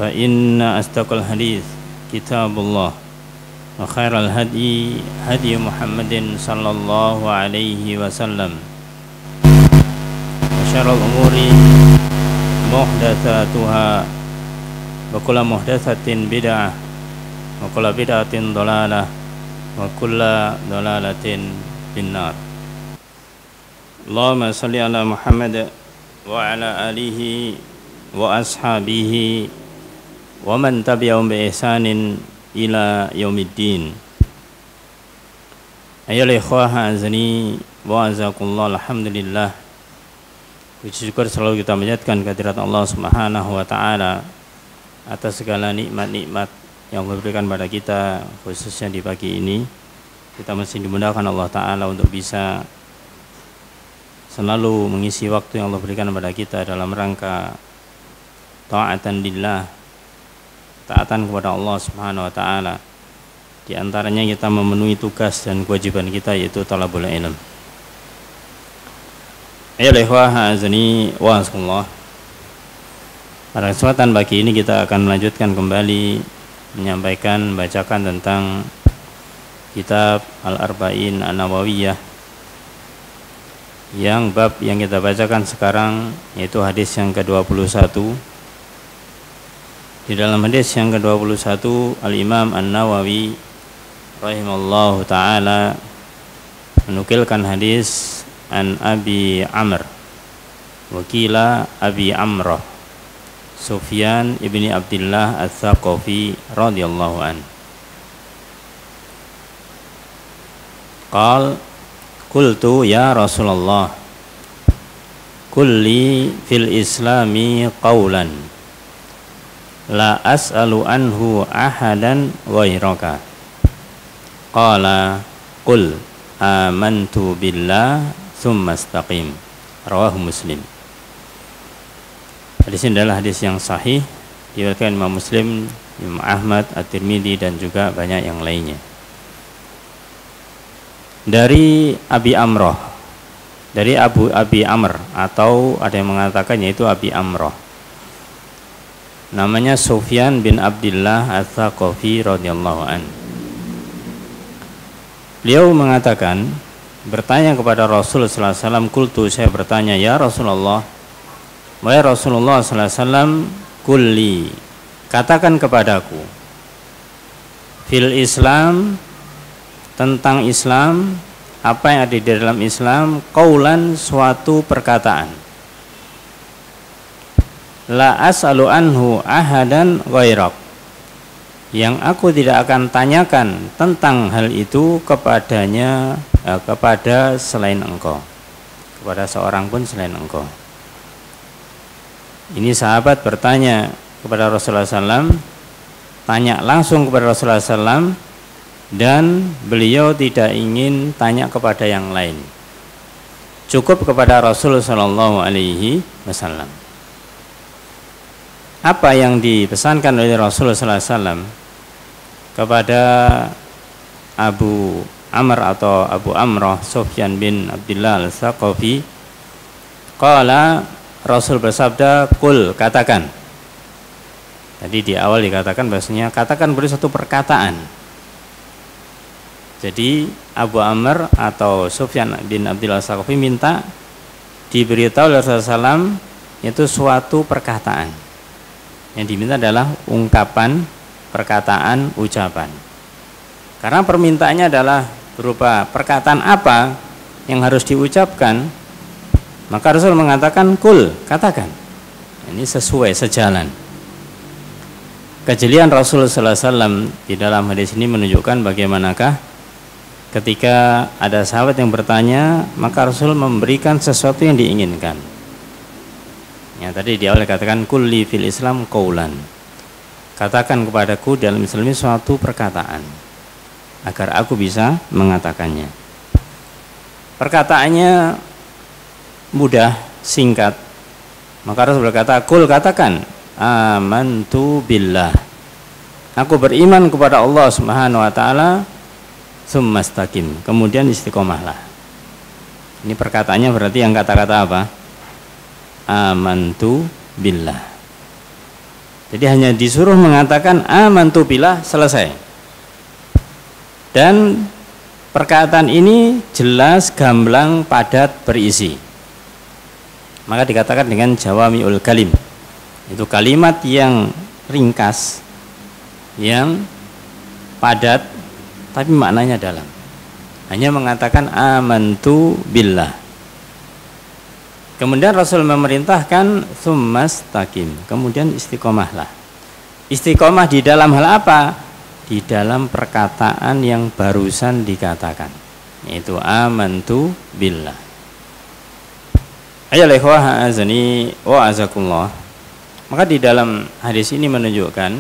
فإن أصدق الحديث كتاب الله وخير الهدي هدي محمد صلى الله عليه وسلم وشر الأمور محدثاتها وكل محدثة بدعة وكل بدعة ضلالة وكل ضلالة في النار. اللهم صل على محمد وعلى آله وأصحابه ومن تبعهم بإحسان إلى يوم الدين. Ayolah ikhwah azani wa azakumullah. Alhamdulillah, puji syukur selalu kita panjatkan kehadirat Allah Subhanahu wa taala atas segala nikmat-nikmat yang diberikan pada kita, khususnya di pagi ini. Kita masih dimudahkan Allah taala untuk bisa selalu mengisi waktu yang Allah berikan kepada kita dalam rangka ta'atan lillah, taatan kepada Allah Subhanahu wa taala. Di antaranya kita memenuhi tugas dan kewajiban kita, yaitu talabul ilm. Ayolah ikhwah azani wa azakumullah. Pada kesempatan pagi ini kita akan melanjutkan kembali menyampaikan, bacakan tentang kitab Al-Arba'in An-Nawawiyah, yang bab yang kita bacakan sekarang yaitu hadis yang ke-21. Di dalam hadis yang ke-21, Al-Imam An-Nawawi rahimallahu ta'ala menukilkan hadis an Abi Amr, wakila Abi Amrah, Sufyan ibni Abdullah Ats-Tsaqafi radhiyallahu an. Qal qultu ya Rasulullah, kulli fil islami qawlan la as'alu anhu ahadan ghairaka. Qala qul amantu billah tsumma istaqim. Rawahu Muslim. Hadis ini adalah hadis yang sahih, diriwayatkan Imam Muslim, Imam Ahmad, At-Tirmidzi dan juga banyak yang lainnya. Dari Abi Amrah, dari Abi Amr, atau ada yang mengatakannya itu Abi Amrah. Namanya Sufyan bin Abdullah Ats-Tsaqafi radhiyallahu an. Beliau mengatakan, bertanya kepada Rasul sallallahu alaihi wasallam, qultu, saya bertanya, ya Rasulullah, wahai Rasulullah sallallahu alaihi wasallam, kulli, katakan kepadaku, fil Islam, tentang Islam, apa yang ada di dalam Islam, qaulan, suatu perkataan, la as'alu anhu ahadan ghairak, yang aku tidak akan tanyakan tentang hal itu kepadanya, kepada selain engkau, kepada seorang pun selain engkau. Ini sahabat bertanya kepada Rasulullah SAW, tanya langsung kepada Rasulullah SAW, dan beliau tidak ingin tanya kepada yang lain, cukup kepada Rasulullah SAW. Apa yang dipesankan oleh Rasulullah SAW kepada Abu Amr atau Abu Amrah, Sufyan bin Abdullah Ats-Tsaqafi? Qala, Rasul bersabda, qul, katakan. Tadi di awal dikatakan bahasanya katakan, beri satu perkataan. Jadi Abu Amr atau Sufyan bin Abdullah Ats-Tsaqafi minta diberitahu oleh Rasulullah SAW itu suatu perkataan. Yang diminta adalah ungkapan, perkataan, ucapan. Karena permintaannya adalah berupa perkataan apa yang harus diucapkan, maka Rasul mengatakan kul, katakan. Ini sesuai, sejalan. Kejelian Rasul sallallahu alaihi wasallam di dalam hadis ini menunjukkan bagaimanakah ketika ada sahabat yang bertanya, maka Rasul memberikan sesuatu yang diinginkan. Ya, tadi di awal katakan kulli fil Islam qaulan, katakan kepadaku dalam Islam ini suatu perkataan agar aku bisa mengatakannya. Perkataannya mudah, singkat. Maka Rasul berkata, qul, katakan, amantu billah, aku beriman kepada Allah Subhanahu wa taala, tsumma istaqim, kemudian istiqomahlah. Ini perkataannya berarti yang kata-kata apa? Amantu billah. Jadi hanya disuruh mengatakan amantu billah, selesai. Dan perkataan ini jelas, gamblang, padat, berisi. Maka dikatakan dengan jawami'ul kalim. Itu kalimat yang ringkas, yang padat, tapi maknanya dalam. Hanya mengatakan amantu billah. Kemudian Rasul memerintahkan tsumastaqim, kemudian istiqomahlah. Istiqomah di dalam hal apa? Di dalam perkataan yang barusan dikatakan, yaitu amantu billah. Ayo ikhwah azani wa azakumullah. Maka di dalam hadis ini menunjukkan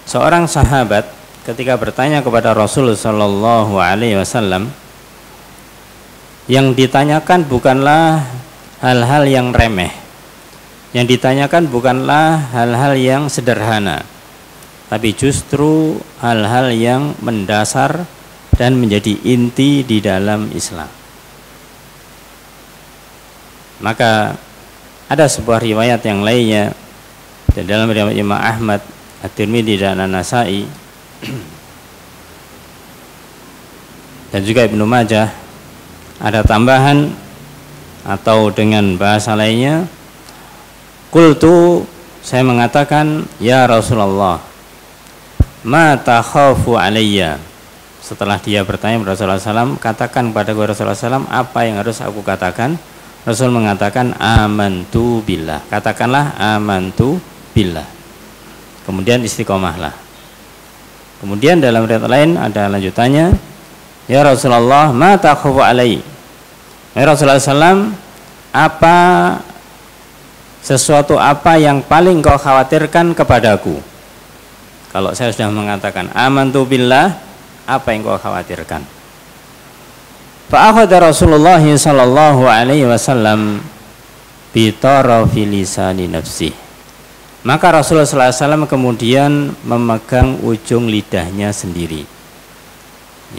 seorang sahabat ketika bertanya kepada Rasul sallallahu alaihi wasallam, yang ditanyakan bukanlah hal-hal yang remeh, yang ditanyakan bukanlah hal-hal yang sederhana, tapi justru hal-hal yang mendasar dan menjadi inti di dalam Islam. Maka ada sebuah riwayat yang lainnya, di dalam riwayat Imam Ahmad, At-Tirmidzi dan An-Nasa'i dan juga Ibnu Majah, ada tambahan atau dengan bahasa lainnya, qultu, saya mengatakan, ya Rasulullah, ma takhafu alayya. Setelah dia bertanya kepada Rasulullah SAW, katakan kepada Rasulullah SAW apa yang harus aku katakan. Rasul mengatakan amantu billah, katakanlah amantu billah, kemudian istiqomahlah. Kemudian dalam riwayat lain ada lanjutannya, ya Rasulullah, ma takhafu alayya. Ya Rasulullah SAW, sesuatu apa yang paling kau khawatirkan kepadaku? Kalau saya sudah mengatakan amantu billah, apa yang kau khawatirkan? Fa'akhadha Rasulullah sallallahu alaihi wasallam bi tarafi lisani nafsi. Maka Rasulullah SAW kemudian memegang ujung lidahnya sendiri.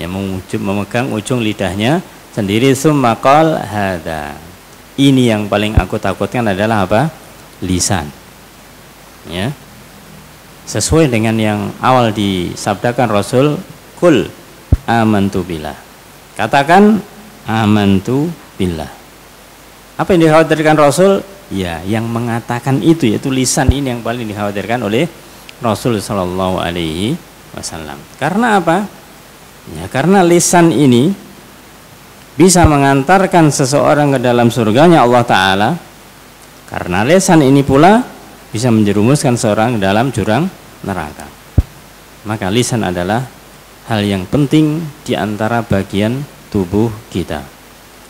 Ya, memegang ujung lidahnya sendiri, summa qala hada. Ini yang paling aku takutkan adalah apa? Lisan. Ya. Sesuai dengan yang awal disabdakan Rasul, qul amantu billah. Katakan amantu billah. Apa yang dikhawatirkan Rasul? Ya, yang mengatakan itu, yaitu lisan ini yang paling dikhawatirkan oleh Rasul sallallahu alaihi wasallam. Karena apa? Ya, karena lisan ini bisa mengantarkan seseorang ke dalam surganya Allah Ta'ala. Karena lisan ini pula bisa menjerumuskan seorang ke dalam jurang neraka. Maka lisan adalah hal yang penting di antara bagian tubuh kita,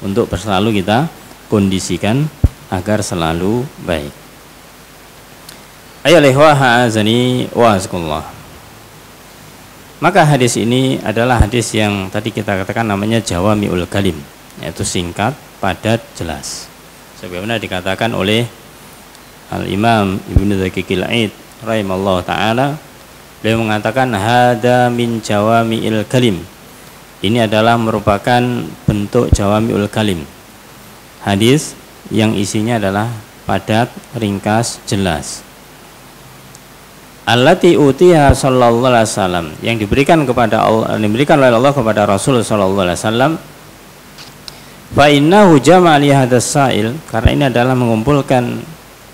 untuk selalu kita kondisikan agar selalu baik. Ayo lehwa azani wa azkullah. Maka hadis ini adalah hadis yang tadi kita katakan namanya jawami'ul kalim, yaitu singkat, padat, jelas. Sebagaimana dikatakan oleh Al-Imam Ibnu Daqiqil Aid rahimallahu taala, beliau mengatakan hada min jawami'il kalim. Ini adalah merupakan bentuk jawami'ul kalim. Hadis yang isinya adalah padat, ringkas, jelas. Allati utiha sallallahu alaihi wasallam, yang diberikan kepada Allah, diberikan oleh Allah kepada Rasul sallallahu alaihi wasallam. Fa innahu jama'a li hadas sa'il, karena ini adalah mengumpulkan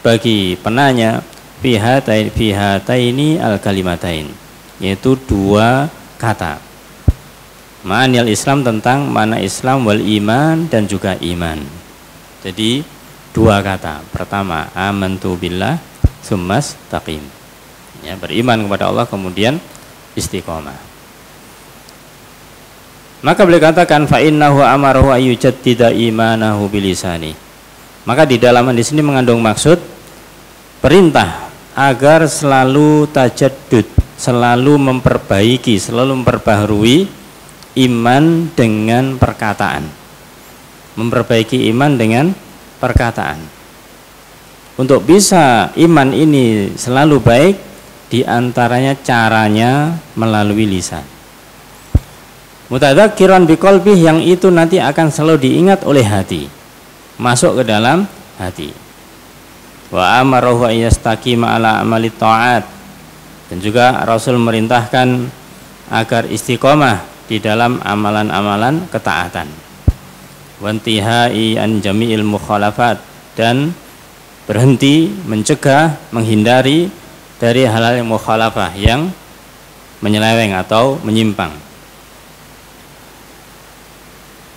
bagi penanya fi hataini al kalimatain, yaitu dua kata. Ma'anil Islam, tentang mana Islam, wal iman, dan juga iman. Jadi dua kata. Pertama amantu billah, tsumastaqim. Ya, beriman kepada Allah kemudian istiqomah. Maka beliau katakan fa innahu amarahu ayyujaddida imanahu bilisani. Maka di dalam hadis ini mengandung maksud perintah agar selalu tajaddud, selalu memperbaiki, selalu memperbaharui iman dengan perkataan. Memperbaiki iman dengan perkataan. Untuk bisa iman ini selalu baik, di antaranya caranya melalui lisan. Mutadzakiran biqalbih, yang itu nanti akan selalu diingat oleh hati, masuk ke dalam hati. Wa amarahu ayastaqima ala amali ta'at, dan juga Rasul merintahkan agar istiqomah di dalam amalan-amalan ketaatan. Wa intihai an jami'il mukhalafat, dan berhenti, mencegah, menghindari dari hal-hal yang mukhalafah, yang menyeleweng atau menyimpang.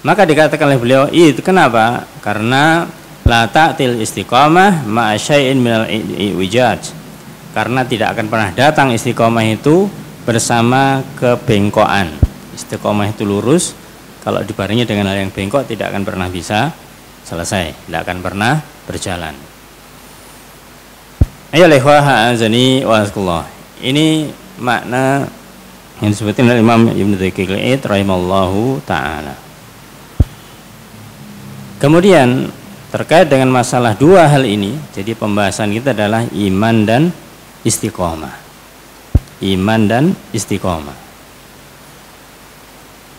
Maka dikatakan oleh beliau, itu kenapa? Karena la ta'til istiqamah ma'a syai'in minal iwijaj, karena tidak akan pernah datang istiqamah itu bersama kebengkokan. Istiqamah itu lurus, kalau dibarengi dengan hal yang bengkok tidak akan pernah bisa selesai, tidak akan pernah berjalan. Ayo lehwah azani wa azkullah. Ini makna yang disebutkan oleh Imam Ibnu Daqiq al-Id rahimallahu ta'ala. Kemudian terkait dengan masalah dua hal ini, jadi pembahasan kita adalah iman dan istiqomah. Iman dan istiqomah.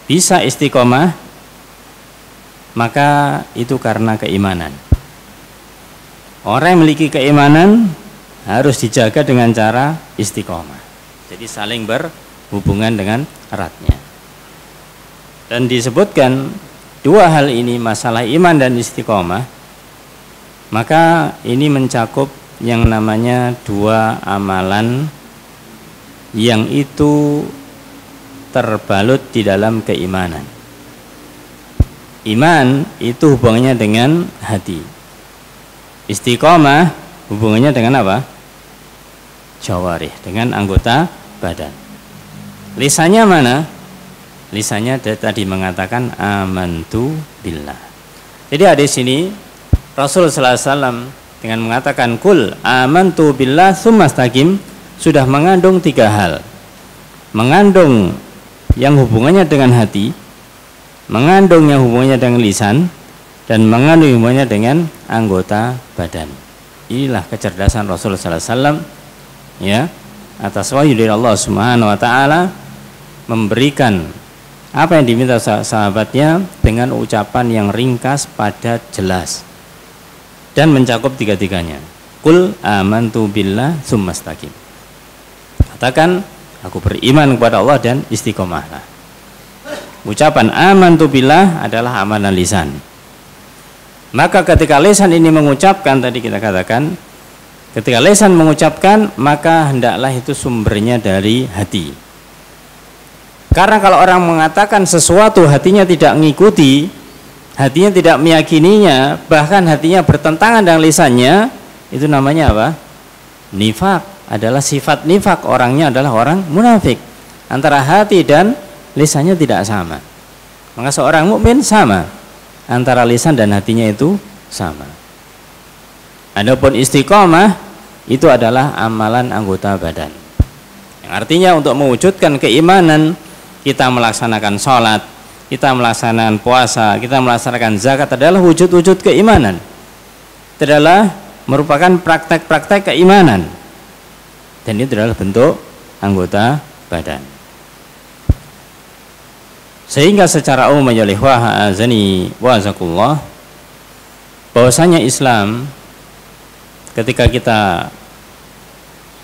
Bisa istiqomah, maka itu karena keimanan. Orang yang memiliki keimanan harus dijaga dengan cara istiqomah. Jadi saling berhubungan dengan eratnya. Dan disebutkan dua hal ini, masalah iman dan istiqomah, maka ini mencakup yang namanya dua amalan yang itu terbalut di dalam keimanan. Iman itu hubungannya dengan hati. Istiqomah hubungannya dengan apa? Jawarih, dengan anggota badan. Lisannya mana? Lisannya tadi mengatakan amantu billah. Jadi hadis ini Rasul sallallahu alaihi wasallam dengan mengatakan kul amantu billah tsumma istaqim sudah mengandung tiga hal. Mengandung yang hubungannya dengan hati, mengandung yang hubungannya dengan lisan, dan mengandung hubungannya dengan anggota badan. Inilah kecerdasan Rasul sallallahu alaihi wasallam, ya, atas wahyu dari Allah Subhanahu wa taala, memberikan apa yang diminta sahabatnya dengan ucapan yang ringkas, padat, jelas, dan mencakup tiga-tiganya. Qul amantu billah tsumma istaqim. Katakan, aku beriman kepada Allah dan istiqomahlah. Ucapan amantu billah adalah amalan lisan. Maka ketika lisan ini mengucapkan, tadi kita katakan, ketika lisan mengucapkan, maka hendaklah itu sumbernya dari hati. Karena kalau orang mengatakan sesuatu hatinya tidak mengikuti, hatinya tidak meyakininya, bahkan hatinya bertentangan dengan lisannya, itu namanya apa? Nifak. Adalah sifat nifak, orangnya adalah orang munafik. Antara hati dan lisannya tidak sama. Maka seorang mukmin sama, antara lisan dan hatinya itu sama. Adapun istiqomah itu adalah amalan anggota badan. Yang artinya untuk mewujudkan keimanan, kita melaksanakan sholat, kita melaksanakan puasa, kita melaksanakan zakat adalah wujud-wujud keimanan. Itu adalah merupakan praktek-praktek keimanan. Dan itu adalah bentuk anggota badan. Sehingga secara umum ya ikhwah azani wa azakullah, bahwasanya Islam ketika kita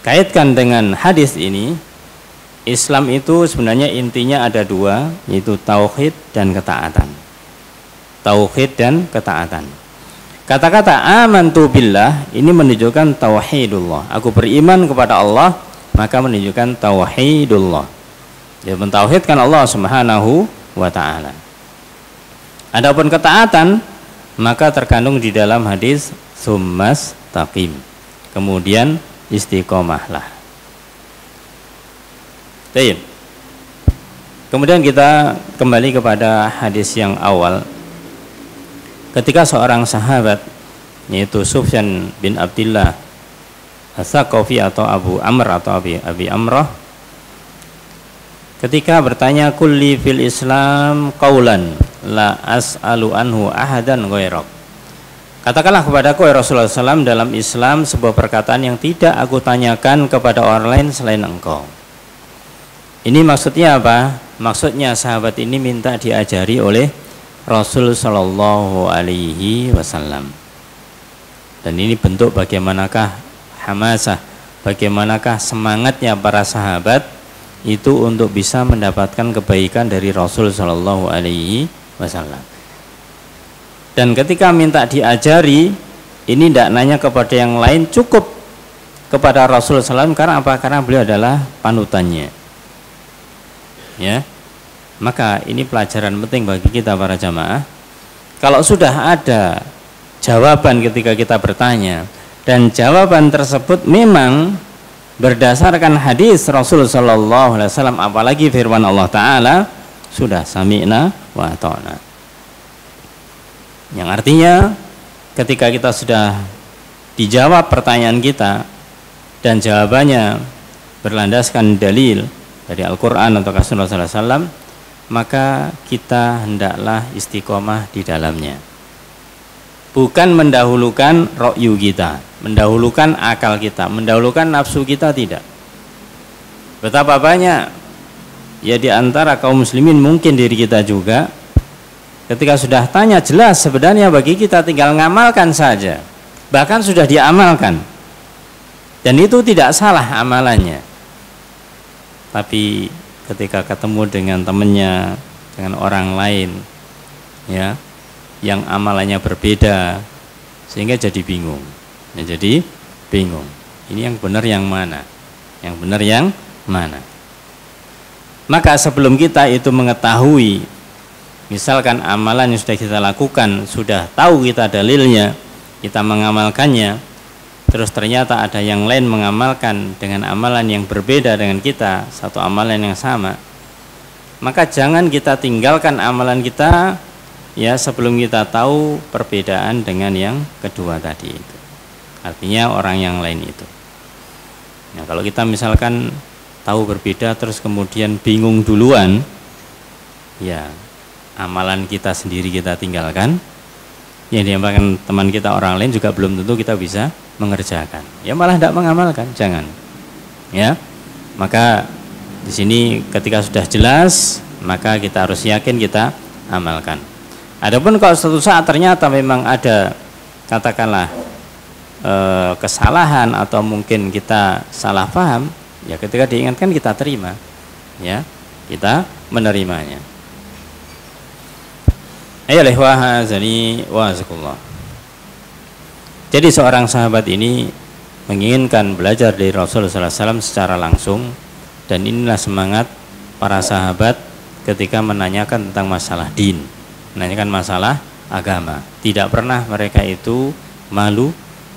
kaitkan dengan hadis ini, Islam itu sebenarnya intinya ada dua, yaitu tauhid dan ketaatan. Tauhid dan ketaatan. Kata-kata amantu billah ini menunjukkan tauhidullah. Aku beriman kepada Allah, maka menunjukkan tauhidullah. Dia mentauhidkan Allah Subhanahu wa taala. Adapun ketaatan, maka terkandung di dalam hadis tsummas taqim. Kemudian istiqomahlah. Baik. Kemudian kita kembali kepada hadis yang awal. Ketika seorang sahabat, yaitu Sufyan bin Abdillah As-Saqafi atau Abu Amr atau Abi Amrah, ketika bertanya, kulli fil Islam qaulan la as'alu anhu ahadan ghairak. Katakanlah kepadaku ya Rasulullah SAW, dalam Islam sebuah perkataan yang tidak aku tanyakan kepada orang lain selain engkau. Ini maksudnya apa? Maksudnya sahabat ini minta diajari oleh Rasul Sallallahu Alaihi Wasallam. Dan ini bentuk bagaimanakah hamasah, bagaimanakah semangatnya para sahabat itu untuk bisa mendapatkan kebaikan dari Rasul Shallallahu Alaihi Wasallam. Dan ketika minta diajari, ini tidak nanya kepada yang lain, cukup kepada Rasul SAW. Karena apa? Karena beliau adalah panutannya. Ya, maka ini pelajaran penting bagi kita para jamaah. Kalau sudah ada jawaban ketika kita bertanya, dan jawaban tersebut memang berdasarkan hadis Rasul Sallallahu Alaihi Wasallam, apalagi firman Allah Taala, sudah sami'na wa ata'na. Yang artinya ketika kita sudah dijawab pertanyaan kita dan jawabannya berlandaskan dalil dari Al-Quran atau Rasulullah SAW, maka kita hendaklah istiqomah di dalamnya. Bukan mendahulukan ra'yu kita, mendahulukan akal kita, mendahulukan nafsu kita, tidak. Betapa banyak ya di antara kaum muslimin, mungkin diri kita juga, ketika sudah tanya jelas sebenarnya bagi kita tinggal ngamalkan saja, bahkan sudah diamalkan, dan itu tidak salah amalannya. Tapi ketika ketemu dengan temannya, dengan orang lain, ya, yang amalannya berbeda, sehingga jadi bingung. Ya, jadi bingung. Ini yang benar yang mana? Yang benar yang mana? Maka sebelum kita itu mengetahui, misalkan amalan yang sudah kita lakukan, sudah tahu kita dalilnya, kita mengamalkannya, terus ternyata ada yang lain mengamalkan dengan amalan yang berbeda dengan kita, satu amalan yang sama, maka jangan kita tinggalkan amalan kita ya sebelum kita tahu perbedaan dengan yang kedua tadi itu. Artinya orang yang lain itu. Nah, kalau kita misalkan tahu berbeda terus kemudian bingung duluan, ya amalan kita sendiri kita tinggalkan, yang diamalkan teman kita orang lain juga belum tentu kita bisa mengerjakan. Ya malah tidak mengamalkan, jangan. Ya, maka di sini ketika sudah jelas, maka kita harus yakin kita amalkan. Adapun kalau suatu saat ternyata memang ada, katakanlah kesalahan atau mungkin kita salah paham, ya ketika diingatkan kita terima, ya kita menerimanya. Jadi seorang sahabat ini menginginkan belajar dari Rasulullah SAW secara langsung, dan inilah semangat para sahabat ketika menanyakan tentang masalah din, menanyakan masalah agama. Tidak pernah mereka itu malu,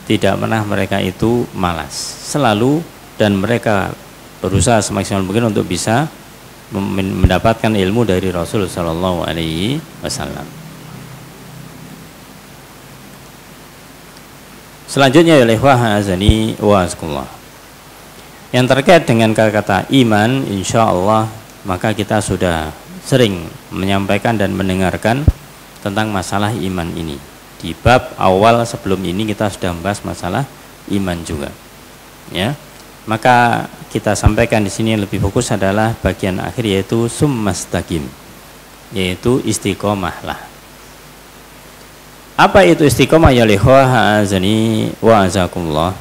tidak pernah mereka itu malas, selalu, dan mereka berusaha semaksimal mungkin untuk bisa mendapatkan ilmu dari Rasulullah SAW. Selanjutnya ya azani wa azkullah, yang terkait dengan kata iman, insya Allah maka kita sudah sering menyampaikan dan mendengarkan tentang masalah iman ini. Di bab awal sebelum ini kita sudah membahas masalah iman juga, ya. Maka kita sampaikan di sini yang lebih fokus adalah bagian akhir, yaitu summastaqim, yaitu istiqomahlah. Apa itu istiqomah ya azani wa azakumullah?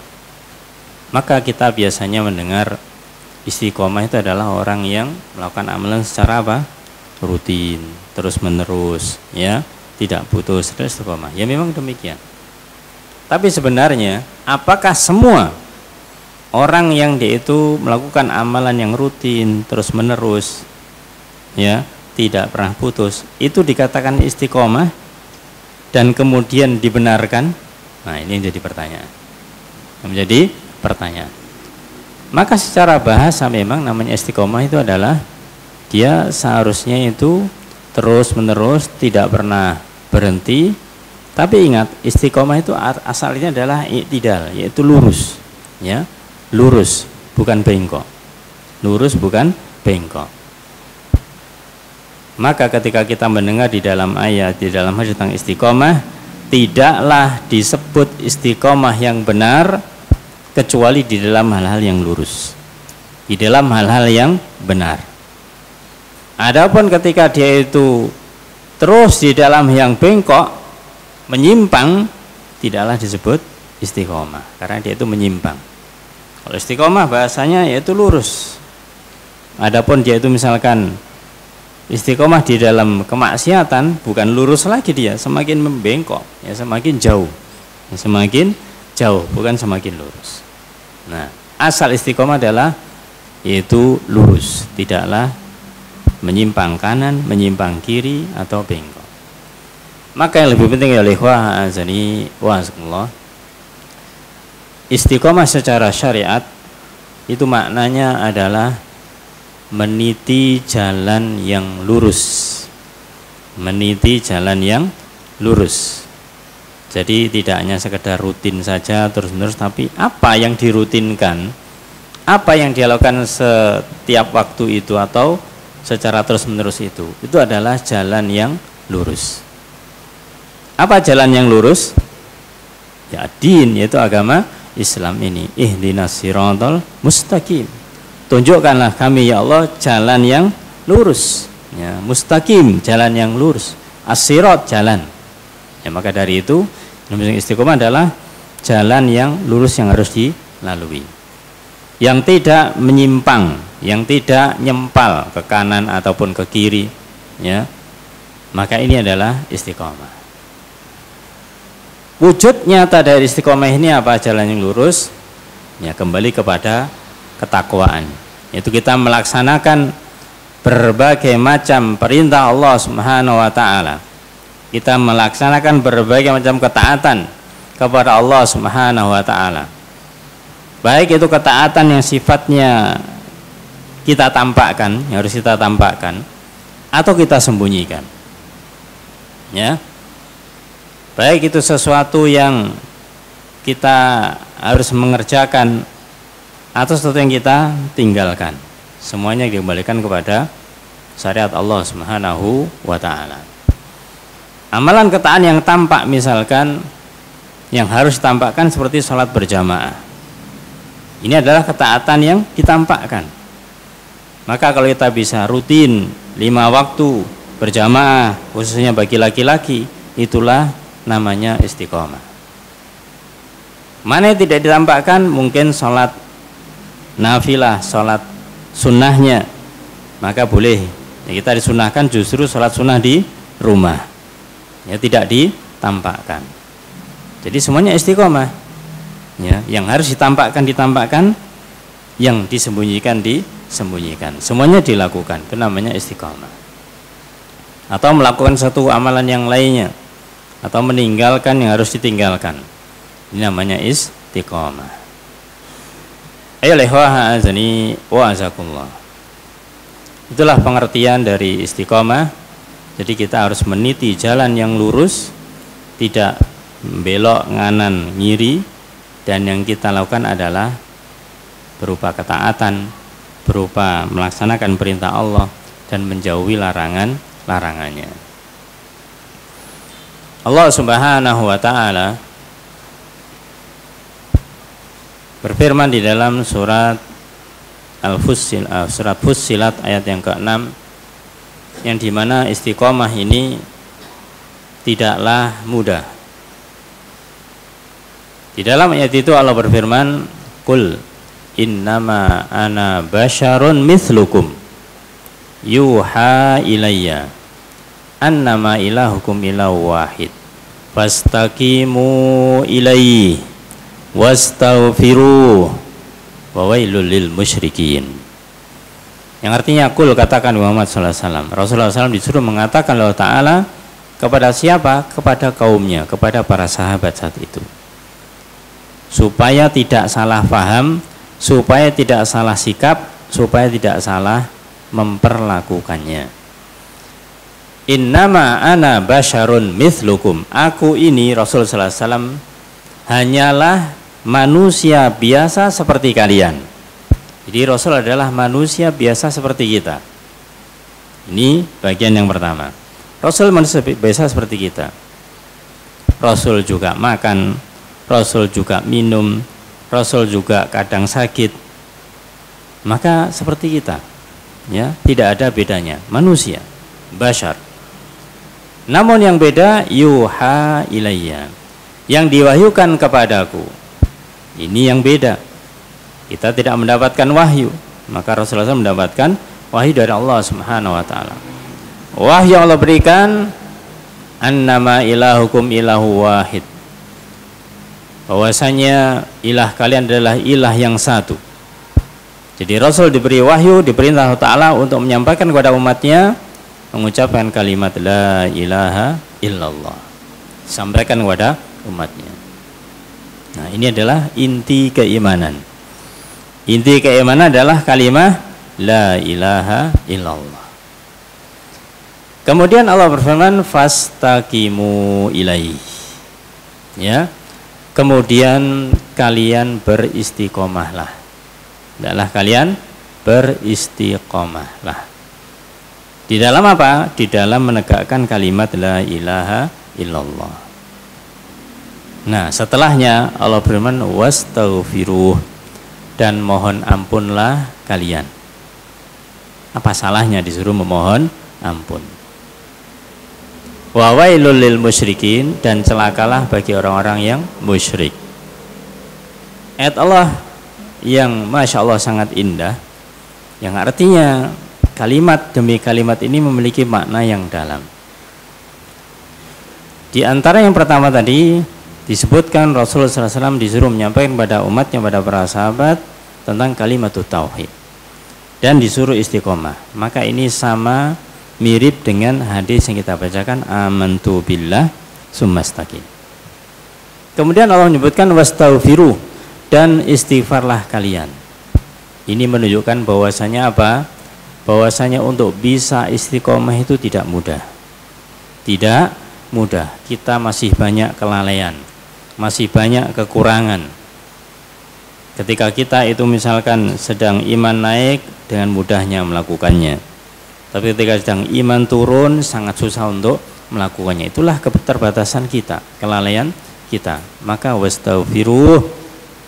Maka kita biasanya mendengar istiqomah itu adalah orang yang melakukan amalan secara apa? Rutin, terus menerus, ya, tidak putus, terus istiqomah. Ya memang demikian. Tapi sebenarnya apakah semua orang yang dia itu melakukan amalan yang rutin, terus menerus, ya, tidak pernah putus, itu dikatakan istiqomah dan kemudian dibenarkan? Nah, ini yang jadi pertanyaan. Menjadi pertanyaan. Maka secara bahasa memang namanya istiqomah itu adalah dia seharusnya itu terus menerus, tidak pernah berhenti. Tapi ingat, istiqomah itu asalnya adalah i'tidal, yaitu lurus, ya, lurus bukan bengkok, lurus bukan bengkok. Maka ketika kita mendengar di dalam ayat, di dalam hadis tentang istiqomah, tidaklah disebut istiqomah yang benar kecuali di dalam hal-hal yang lurus, di dalam hal-hal yang benar. Adapun ketika dia itu terus di dalam yang bengkok, menyimpang, tidaklah disebut istiqomah, karena dia itu menyimpang. Kalau istiqomah bahasanya yaitu lurus. Adapun dia itu misalkan istiqomah di dalam kemaksiatan, bukan lurus lagi, dia semakin membengkok, ya semakin jauh. Ya, semakin jauh, bukan semakin lurus. Nah, asal istiqomah adalah yaitu lurus, tidaklah menyimpang kanan, menyimpang kiri atau bengkok. Maka yang lebih penting ya ikhwah azani wa azakumullah, istiqomah secara syariat itu maknanya adalah meniti jalan yang lurus. Meniti jalan yang lurus. Jadi tidak hanya sekedar rutin saja terus-menerus, tapi apa yang dirutinkan, apa yang dilakukan setiap waktu itu atau secara terus-menerus itu adalah jalan yang lurus. Apa jalan yang lurus? Ya din, yaitu agama Islam ini. Ihdinas siratal mustaqim. Tunjukkanlah kami ya Allah jalan yang lurus. Ya, mustaqim, jalan yang lurus. As-sirat, jalan. Ya, maka dari itu istiqomah adalah jalan yang lurus yang harus dilalui, yang tidak menyimpang, yang tidak nyempal ke kanan ataupun ke kiri, ya. Maka ini adalah istiqomah. Wujud nyata dari istiqomah ini apa? Jalan yang lurus, ya, kembali kepada ketakwaan, yaitu kita melaksanakan berbagai macam perintah Allah Subhanahu wa taala. Kita melaksanakan berbagai macam ketaatan kepada Allah Subhanahu wa taala. Baik itu ketaatan yang sifatnya kita tampakkan, yang harus kita tampakkan, atau kita sembunyikan. Ya. Baik itu sesuatu yang kita harus mengerjakan atau sesuatu yang kita tinggalkan. Semuanya dikembalikan kepada syariat Allah Subhanahu wa taala. Amalan ketaatan yang tampak misalkan yang harus ditampakkan seperti sholat berjamaah. Ini adalah ketaatan yang ditampakkan. Maka kalau kita bisa rutin 5 waktu berjamaah khususnya bagi laki-laki, itulah namanya istiqomah. Mana yang tidak ditampakkan, mungkin sholat nafilah, sholat sunnahnya, maka boleh ya, kita disunahkan justru sholat sunnah di rumah, ya, tidak ditampakkan. Jadi semuanya istiqomah, ya, yang harus ditampakkan, yang disembunyikan, disembunyikan. Semuanya dilakukan, itu namanya istiqomah. Atau melakukan satu amalan yang lainnya, atau meninggalkan yang harus ditinggalkan, ini namanya istiqomah. Ayo lehwah azani wa azakumullah. Itulah pengertian dari istiqomah. Jadi kita harus meniti jalan yang lurus, tidak belok nganan ngiri, dan yang kita lakukan adalah berupa ketaatan, berupa melaksanakan perintah Allah dan menjauhi larangannya. Allah Subhanahu wa taala berfirman di dalam surat Fussilat ayat yang ke-6, yang dimana istiqomah ini tidaklah mudah. Di dalam ayat itu Allah berfirman, "Qul innama ana basyarun mithlukum yuha ilayya annama ilahukum ilahu wahid fastaqimu ilaihi wastaghfiruh wa wailul lil musyrikin." Yang artinya, qul, katakan Muhammad sallallahu alaihi wasallam. Rasulullah SAW disuruh mengatakan Allah Ta'ala kepada siapa? Kepada kaumnya, kepada para sahabat saat itu, supaya tidak salah paham, supaya tidak salah sikap, supaya tidak salah memperlakukannya. Innama ana basyarun mithlukum. Aku ini, Rasul sallallahu alaihi wasallam, hanyalah manusia biasa seperti kalian. Jadi Rasul adalah manusia biasa seperti kita. Ini bagian yang pertama. Rasul manusia biasa seperti kita. Rasul juga makan, Rasul juga minum, Rasul juga kadang sakit. Maka seperti kita, ya, tidak ada bedanya, manusia, basyar. Namun yang beda, yuha ilayya, yang diwahyukan kepadaku. Ini yang beda. Kita tidak mendapatkan wahyu, maka Rasulullah SAW mendapatkan wahyu dari Allah Subhanahu wa taala. Wahyu yang Allah berikan, annama ilahukum ilahu wahid, bahwasanya ilah kalian adalah ilah yang satu. Jadi Rasul diberi wahyu, diperintah Allah Ta'ala untuk menyampaikan kepada umatnya, mengucapkan kalimat la ilaha illallah, sampaikan kepada umatnya. Nah, ini adalah inti keimanan. Inti keimanan adalah kalimat la ilaha illallah. Kemudian Allah berfirman fastaqimu ilaihi. Ya. Kemudian kalian beristiqomahlah. Hendaklah kalian beristiqomahlah. Di dalam apa? Di dalam menegakkan kalimat la ilaha illallah. Nah, setelahnya Allah berfirman wastaghfiruh, dan mohon ampunlah kalian. Apa salahnya disuruh memohon ampun? Wa wailul lil musyrikin, dan celakalah bagi orang-orang yang musyrik. Ayat Allah yang Masya Allah sangat indah, yang artinya kalimat demi kalimat ini memiliki makna yang dalam. Di antara yang pertama tadi disebutkan Rasulullah SAW disuruh menyampaikan kepada umatnya, pada para sahabat, tentang kalimat tauhid dan disuruh istiqomah. Maka ini sama mirip dengan hadis yang kita bacakan, amantu billah summastaqim. Kemudian Allah menyebutkan wastaghfiru, dan istighfarlah kalian. Ini menunjukkan bahwasanya apa? Bahwasanya untuk bisa istiqomah itu tidak mudah. Tidak mudah. Kita masih banyak kelalaian, masih banyak kekurangan. Ketika kita itu misalkan sedang iman naik, dengan mudahnya melakukannya. Tapi ketika sedang iman turun, sangat susah untuk melakukannya. Itulah keterbatasan kita, kelalaian kita. Maka wastaghfiruh,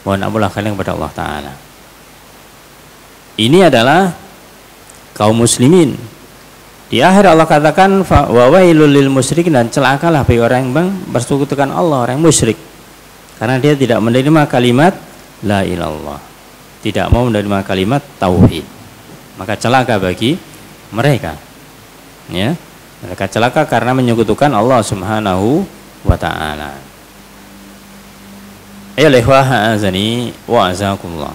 mohon ampunlah kalian kepada Allah Ta'ala. Ini adalah kaum muslimin. Di akhir Allah katakan wa wailul lil musyrikin, dan celakalah bagi orang yang bersekutukan Allah, orang musyrik, karena dia tidak menerima kalimat la ilallah, tidak mau menerima kalimat tauhid. Maka celaka bagi mereka. Ya, mereka celaka karena menyekutukan Allah Subhanahu wa taala. Ayolah azani wa azakumullah.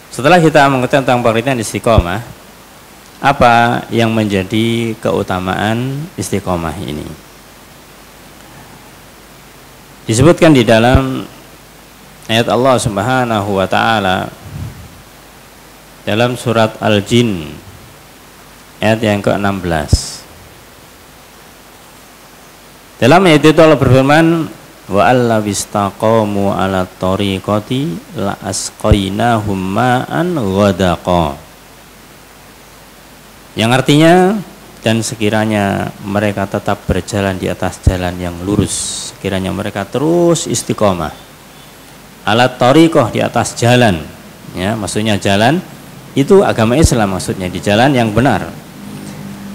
Setelah kita mengetahui tentang pengertian istiqomah, apa yang menjadi keutamaan istiqomah ini? Disebutkan di dalam ayat Allah Subhanahu wa taala dalam surat Al-Jin ayat yang ke-16. Dalam ayat itu Allah berfirman, wa alla bistaqamu ala tariqati la asqainahum ma'an ghadaqa. Yang artinya, dan sekiranya mereka tetap berjalan di atas jalan yang lurus, sekiranya mereka terus istiqomah ala tariqah, di atas jalan, ya, maksudnya jalan itu agama Islam, maksudnya di jalan yang benar.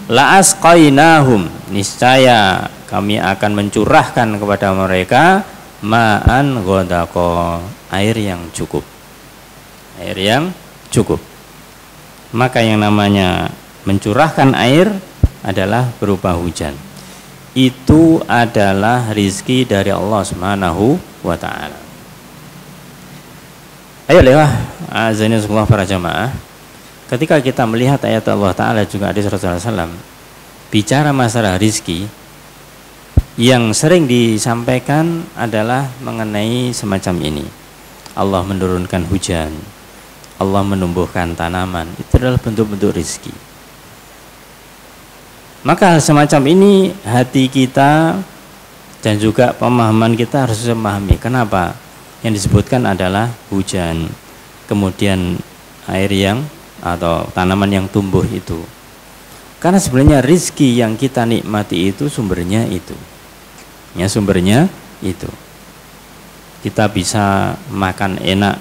La asqainahum, niscaya kami akan mencurahkan kepada mereka ma'an ghadaqa, air yang cukup. Air yang cukup. Maka yang namanya mencurahkan air adalah berupa hujan. Itu adalah rizki dari Allah Subhanahu wa taala. Ayo lewat azan semua para jamaah. Ketika kita melihat ayat Allah Ta'ala juga hadis Rasulullah SAW bicara masalah rizki, yang sering disampaikan adalah mengenai semacam ini. Allah menurunkan hujan, Allah menumbuhkan tanaman, itu adalah bentuk-bentuk rizki. Maka hal semacam ini hati kita dan juga pemahaman kita harus memahami. Kenapa? Yang disebutkan adalah hujan, kemudian air yang atau tanaman yang tumbuh itu. Karena sebenarnya rizki yang kita nikmati itu sumbernya itu. Ya, sumbernya itu. Kita bisa makan enak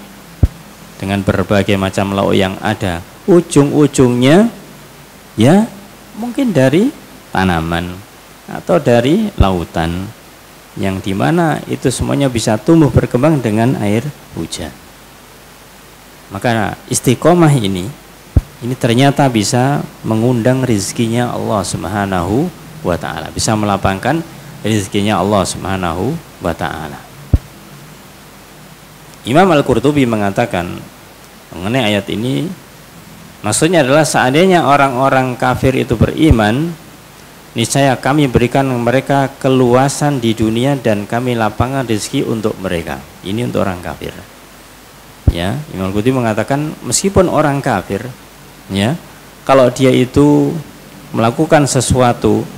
dengan berbagai macam lauk yang ada. Ujung-ujungnya ya mungkin dari tanaman atau dari lautan. yang dimana itu semuanya bisa tumbuh berkembang dengan air hujan. Maka istiqomah ini ternyata bisa mengundang rizkinya Allah Subhanahu wa ta'ala, bisa melapangkan rizkinya Allah Subhanahu wa ta'ala. Imam Al-Qurtubi mengatakan mengenai ayat ini, maksudnya adalah seandainya orang-orang kafir itu beriman, niscaya kami berikan mereka keluasan di dunia dan kami lapangkan rezeki untuk mereka. Ini untuk orang kafir. Ya, Imam Al-Qurtubi mengatakan meskipun orang kafir, ya, kalau dia itu melakukan sesuatu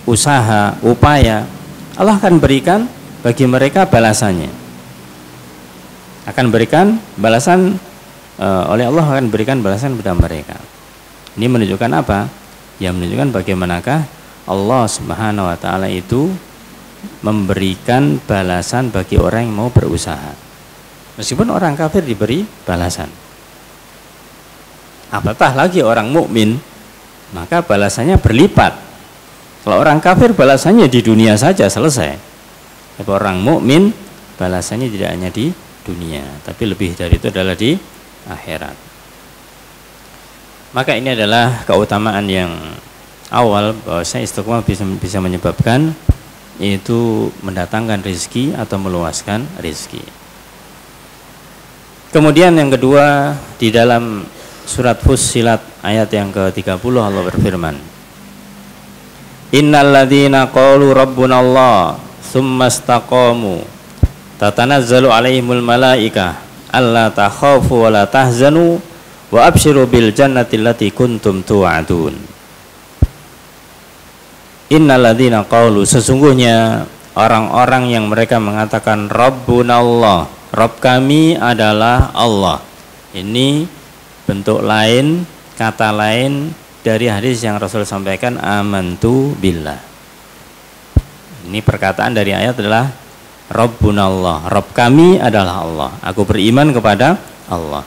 usaha, upaya, Allah akan berikan bagi mereka balasannya. Akan berikan balasan oleh Allah, akan berikan balasan kepada mereka. Ini menunjukkan apa? Ya, menunjukkan bagaimanakah Allah Subhanahu wa ta'ala itu memberikan balasan bagi orang yang mau berusaha. Meskipun orang kafir diberi balasan, apatah lagi orang mukmin, maka balasannya berlipat. Kalau orang kafir balasannya di dunia saja selesai. Tapi orang mukmin balasannya tidak hanya di dunia, tapi lebih dari itu adalah di akhirat. Maka ini adalah keutamaan yang awal, bahwasanya istiqomah bisa menyebabkan yaitu mendatangkan rezeki atau meluaskan rezeki. Kemudian yang kedua, di dalam surat Fussilat ayat yang ke-30 Allah berfirman, Innal ladzina qalu rabbunallah tsumma istaqamu tatanazzalu alaihimul malaikah alla takhafu wa la tahzanu wa abshiru bil jannati allati kuntum tu'adun. Innal ladzina qalu, sesungguhnya orang-orang yang mereka mengatakan Rabbunallah, Rabb kami adalah Allah. Ini bentuk lain, kata lain dari hadis yang Rasul sampaikan, amantu billah. Ini perkataan dari ayat adalah Rabbunallah, Rabb kami adalah Allah, aku beriman kepada Allah.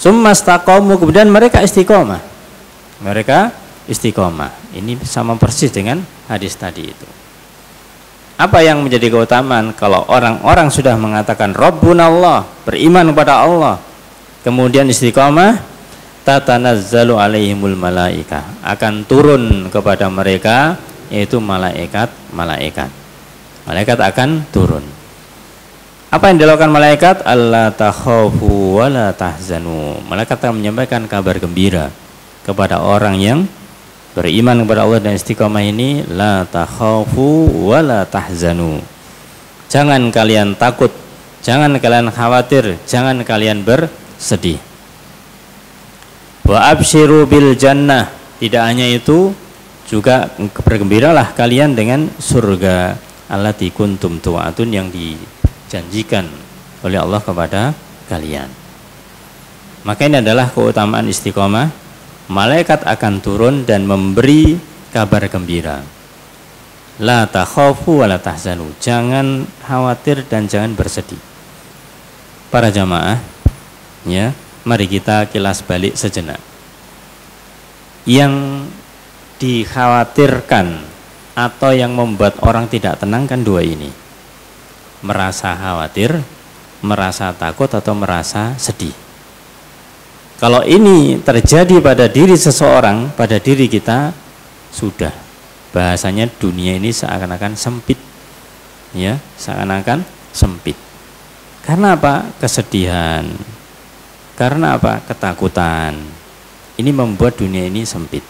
Summastaqamu, kemudian mereka istiqomah. Mereka istiqomah. Ini sama persis dengan hadis tadi itu. Apa yang menjadi keutamaan kalau orang-orang sudah mengatakan Rabbunallah, beriman kepada Allah, kemudian istiqomah, tatanazzalu alaihimul malaikah, akan turun kepada mereka yaitu malaikat. Malaikat akan turun. Apa yang dilakukan malaikat? Alla takhafu wa la tahzanu. Malaikat akan menyampaikan kabar gembira kepada orang yang beriman kepada Allah dan istiqomah ini, la takhafu wa la tahzanu. Jangan kalian takut, jangan kalian khawatir, jangan kalian bersedih. Wa abshiru bil jannah. Tidak hanya itu, juga bergembiralah kalian dengan surga allati kuntum tu'atun, yang dijanjikan oleh Allah kepada kalian. Maka ini adalah keutamaan istiqomah. Malaikat akan turun dan memberi kabar gembira. La takhafu wa la tahzanu. Jangan khawatir dan jangan bersedih. Para jamaah, ya, mari kita kilas balik sejenak. Yang dikhawatirkan atau yang membuat orang tidak tenang kan dua ini. Merasa khawatir, merasa takut, atau merasa sedih. Kalau ini terjadi pada diri seseorang, pada diri kita, sudah, bahasanya dunia ini seakan-akan sempit, ya, seakan-akan sempit. Karena apa? Kesedihan. Karena apa? Ketakutan. Ini membuat dunia ini sempit.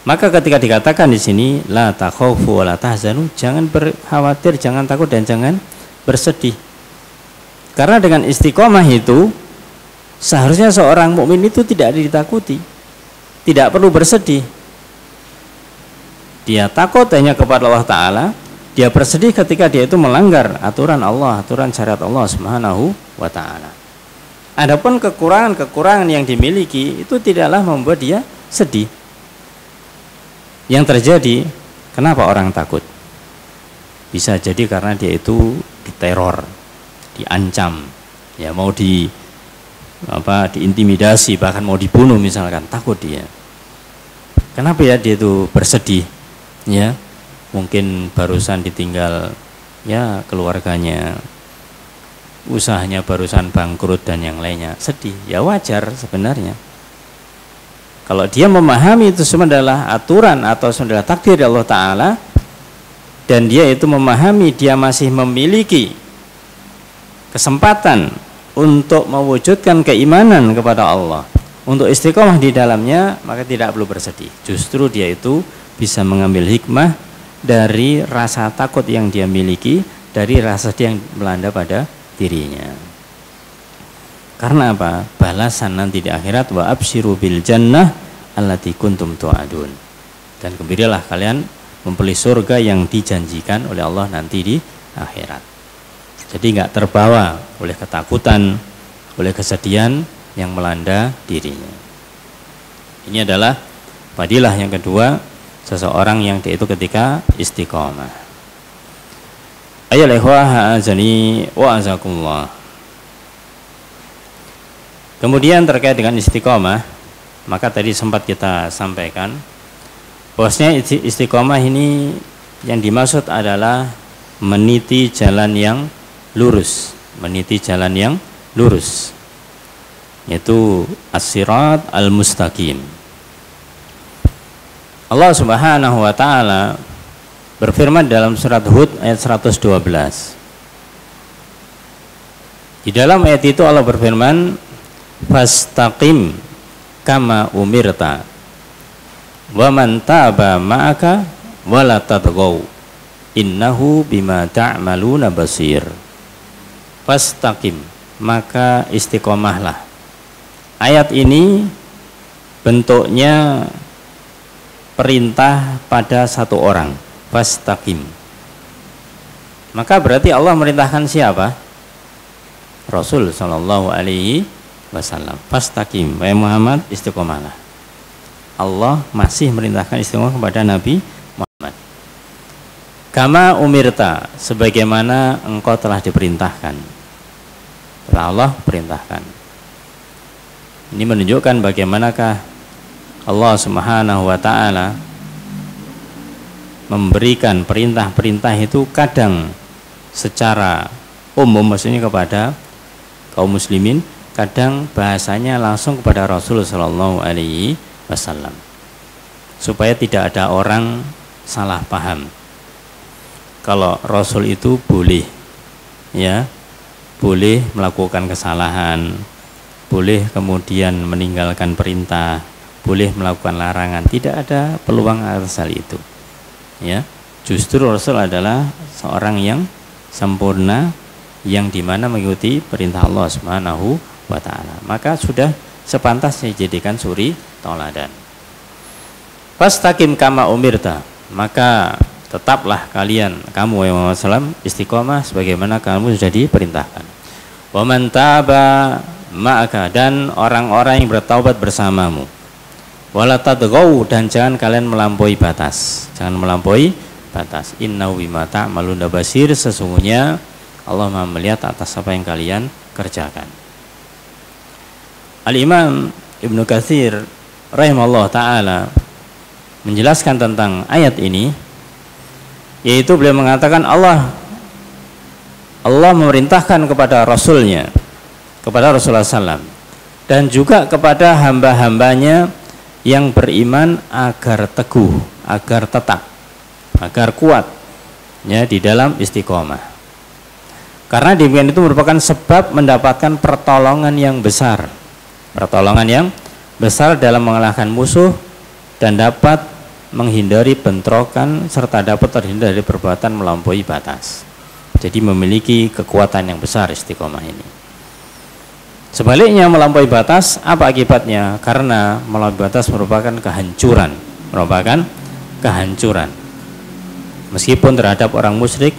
Maka ketika dikatakan di sini la takhafu wa la tahzanu, jangan berkhawatir, jangan takut, dan jangan bersedih. Karena dengan istiqomah itu seharusnya seorang mukmin itu tidak ditakuti, tidak perlu bersedih. Dia takut hanya kepada Allah Ta'ala, dia bersedih ketika dia itu melanggar aturan Allah, aturan syariat Allah Subhanahu wa Ta'ala. Adapun kekurangan-kekurangan yang dimiliki itu tidaklah membuat dia sedih. Yang terjadi, kenapa orang takut? Bisa jadi karena dia itu diteror, diancam, ya, mau diintimidasi, bahkan mau dibunuh misalkan, takut dia. Kenapa ya dia itu bersedih? Ya, mungkin barusan ditinggal ya keluarganya, usahanya barusan bangkrut dan yang lainnya, sedih. Ya wajar sebenarnya. Kalau dia memahami itu semua adalah aturan atau adalah takdir Allah Ta'ala, dan dia itu memahami dia masih memiliki kesempatan untuk mewujudkan keimanan kepada Allah, untuk istiqomah di dalamnya, maka tidak perlu bersedih. Justru dia itu bisa mengambil hikmah dari rasa takut yang dia miliki, dari rasa sedih yang melanda pada dirinya. Karena apa? Balasan nanti di akhirat, wa absyiru bil jannah allati kuntum tu'adun. Dan gembiralah kalian mempelai surga yang dijanjikan oleh Allah nanti di akhirat. Jadi nggak terbawa oleh ketakutan, oleh kesedihan yang melanda dirinya. Ini adalah fadilah yang kedua seseorang yang dia itu ketika istiqomah. Ayyuhal ikhwah azani wa azakumullah. Kemudian terkait dengan istiqomah, maka tadi sempat kita sampaikan bahwasanya istiqomah ini yang dimaksud adalah meniti jalan yang lurus, meniti jalan yang lurus, yaitu as-sirat al-mustaqim. Allah Subhanahu wa taala berfirman dalam surat Hud ayat 112. Di dalam ayat itu Allah berfirman, fastaqim kama umirta wa man taba ma'aka wa la tadghaw innahu bima ta'maluna basir. Fastaqim, maka istiqomahlah. Ayat ini bentuknya perintah pada satu orang, fastaqim. Maka berarti Allah merintahkan siapa? Rasul sallallahu alaihi wasallam. Fastaqim, wahai Muhammad, istiqomahlah. Allah masih merintahkan istiqomah kepada Nabi Muhammad. Kama umirta, sebagaimana engkau telah diperintahkan. Telah Allah perintahkan. Ini menunjukkan bagaimanakah Allah Subhanahu wa taala memberikan perintah-perintah itu kadang secara umum, maksudnya kepada kaum muslimin, kadang bahasanya langsung kepada Rasul sallallahu alaihi wasallam, supaya tidak ada orang salah paham. Kalau Rasul itu boleh, ya, boleh melakukan kesalahan, boleh kemudian meninggalkan perintah, boleh melakukan larangan, tidak ada peluang atas hal itu. Ya, justru Rasul adalah seorang yang sempurna, yang dimana mengikuti perintah Allah Subhanahu wa taala. Maka sudah sepantasnya dijadikan suri tauladan. Fastaqim kama umirta, maka tetaplah kalian, kamu Muhammad SAW, istiqomah sebagaimana kamu sudah diperintahkan. Wa man taba ma'aka, dan orang-orang yang bertaubat bersamamu. Wala tadghaw, dan jangan kalian melampaui batas. Jangan melampaui batas. Innahu bima ta'maluna basir, sesungguhnya Allah Maha melihat atas apa yang kalian kerjakan. Al-Imam Ibnu Katsir rahimahullah taala menjelaskan tentang ayat ini, yaitu beliau mengatakan Allah memerintahkan kepada Rasulnya, kepada Rasulullah SAW, dan juga kepada hamba-hambanya yang beriman agar teguh, agar tetap, agar kuat, ya, di dalam istiqomah. Karena demikian itu merupakan sebab mendapatkan pertolongan yang besar, pertolongan yang besar dalam mengalahkan musuh, dan dapat menghindari bentrokan, serta dapat terhindar dari perbuatan melampaui batas. Jadi memiliki kekuatan yang besar istiqomah ini. Sebaliknya melampaui batas, apa akibatnya? Karena melampaui batas merupakan kehancuran, meskipun terhadap orang musyrik,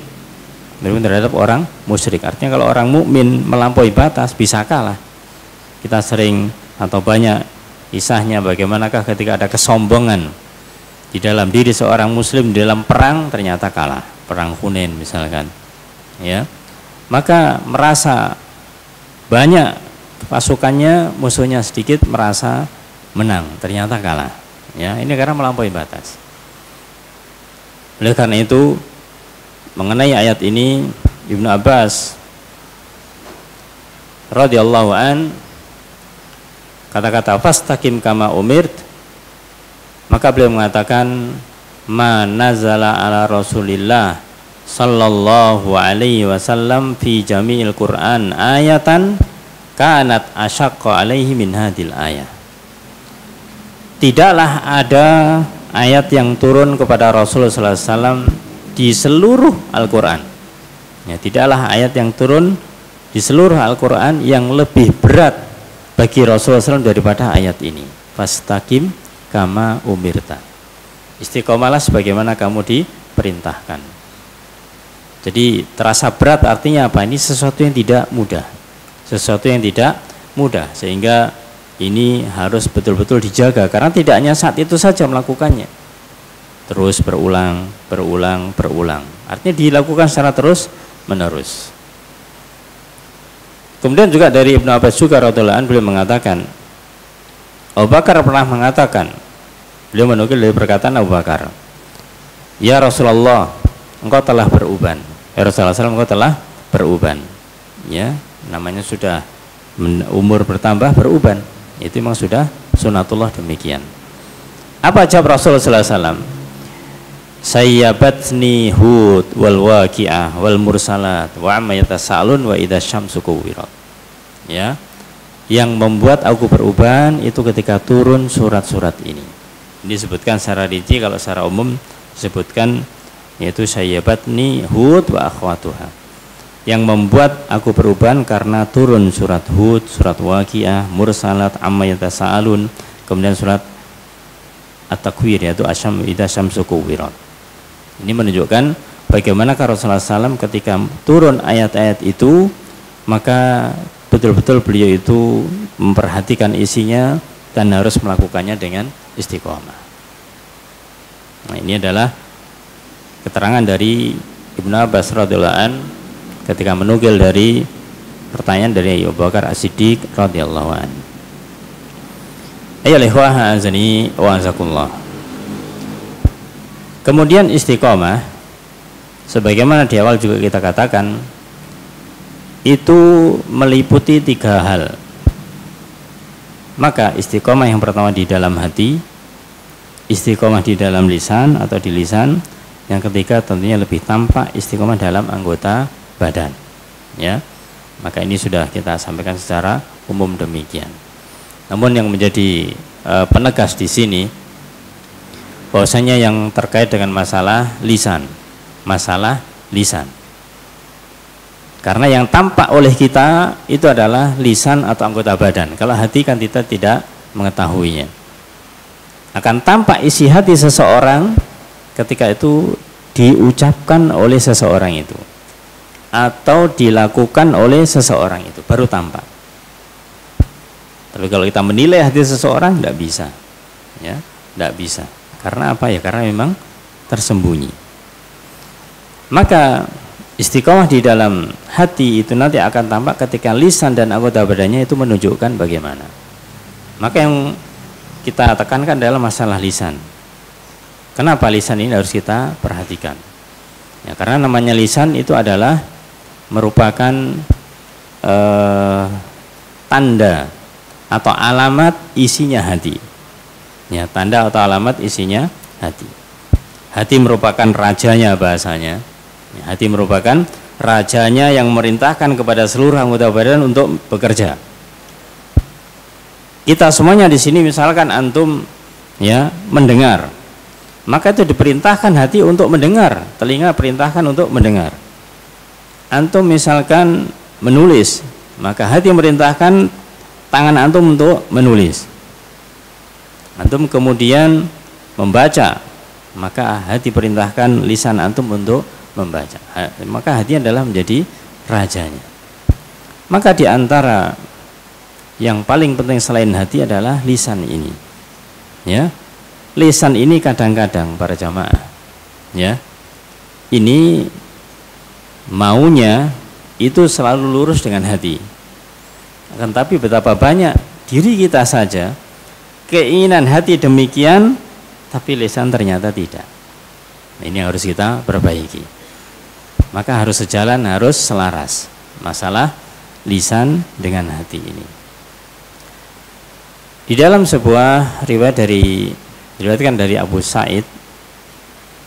meskipun terhadap orang musyrik. Artinya kalau orang mukmin melampaui batas bisa kalah. Kita sering atau banyak kisahnya bagaimanakah ketika ada kesombongan di dalam diri seorang muslim di dalam perang, ternyata kalah, perang Hunain misalkan, ya, maka merasa banyak pasukannya, musuhnya sedikit, merasa menang, ternyata kalah, ya, ini karena melampaui batas. Oleh karena itu mengenai ayat ini Ibnu Abbas radhiyallahu an kata-kata fastaqim kama umirt, maka beliau mengatakan ma nazala ala Rasulillah sallallahu alaihi wasallam fi jami'il Qur'an ayatan kanat asyaqqa alaihi min hadil ayah. Tidaklah ada ayat yang turun kepada Rasulullah sallallahu alaihi wasallam di seluruh Al-Qur'an. Ya, tidaklah ayat yang turun di seluruh Al-Qur'an yang lebih berat bagi Rasulullah SAW daripada ayat ini. Fastaqim kama umirta. Istiqomalah sebagaimana kamu diperintahkan. Jadi terasa berat artinya apa? Ini sesuatu yang tidak mudah. Sesuatu yang tidak mudah, sehingga ini harus betul-betul dijaga, karena tidak hanya saat itu saja melakukannya. Terus berulang. Artinya dilakukan secara terus menerus. Kemudian juga dari Ibnu Abbas juga radhiyallahu anhu beliau mengatakan, Abu Bakar pernah mengatakan, beliau menukil dari perkataan Abu Bakar, ya Rasulullah, engkau telah beruban. Ya Rasulullah SAW, engkau telah beruban. Ya, namanya sudah umur bertambah beruban. Itu memang sudah sunatullah demikian. Apa jawab Rasulullah SAW? Sayyabatni Hud wal waqi'ah wal mursalat wa amma yatasaalun wa idza syamsu kuwirat. Ya, yang membuat aku beruban itu ketika turun surat-surat ini. Ini disebutkan secara rinci, kalau secara umum disebutkan yaitu sayyabatni Hud wa akhwatuha. Yang membuat aku beruban karena turun surat Hud, surat waqi'ah, mursalat, amma yatasaalun, kemudian surat At-Takwir yaitu asyam idza syamsu kuwirat. Ini menunjukkan bagaimana Rasulullah SAW ketika turun ayat-ayat itu, maka betul-betul beliau itu memperhatikan isinya dan harus melakukannya dengan istiqomah. Nah, ini adalah keterangan dari Ibnu Abbas radhiyallahu an ketika menukil dari pertanyaan dari Abu Bakar As-Siddiq radhiyallahu an. Ayyuhal ikhwah azani wa azakumullah. Kemudian istiqomah, sebagaimana di awal juga kita katakan, itu meliputi 3 hal. Maka istiqomah yang pertama di dalam hati, istiqomah di dalam lisan atau di lisan, yang ketiga tentunya lebih tampak istiqomah dalam anggota badan. Ya, maka ini sudah kita sampaikan secara umum demikian. Namun yang menjadi penegas di sini, bahwasanya yang terkait dengan masalah lisan. Karena yang tampak oleh kita itu adalah lisan atau anggota badan. Kalau hati kan kita tidak mengetahuinya. Akan tampak isi hati seseorang ketika itu diucapkan oleh seseorang itu atau dilakukan oleh seseorang itu, baru tampak. Tapi kalau kita menilai hati seseorang, tidak bisa. Ya, tidak bisa. Karena apa ya? Karena memang tersembunyi. Maka istiqomah di dalam hati itu nanti akan tampak ketika lisan dan anggota badannya itu menunjukkan bagaimana. Maka yang kita tekankan adalah masalah lisan. Kenapa lisan ini harus kita perhatikan? Ya, karena namanya lisan itu adalah merupakan tanda atau alamat isinya hati. Ya, tanda atau alamat isinya hati. Hati merupakan rajanya bahasanya. Ya, hati merupakan rajanya yang memerintahkan kepada seluruh anggota badan untuk bekerja. Kita semuanya di sini misalkan antum ya mendengar, maka itu diperintahkan hati untuk mendengar, telinga perintahkan untuk mendengar. Antum misalkan menulis, maka hati memerintahkan tangan antum untuk menulis. Antum kemudian membaca, maka hati perintahkan lisan antum untuk membaca. Maka hati adalah menjadi rajanya. Maka di antara yang paling penting selain hati adalah lisan ini. Ya. Lisan ini kadang-kadang para jamaah, ya, ini maunya itu selalu lurus dengan hati. Akan tapi betapa banyak diri kita saja keinginan hati demikian, tapi lisan ternyata tidak. Ini harus kita perbaiki. Maka harus sejalan, harus selaras masalah lisan dengan hati ini. Di dalam sebuah diriwayatkan dari Abu Sa'id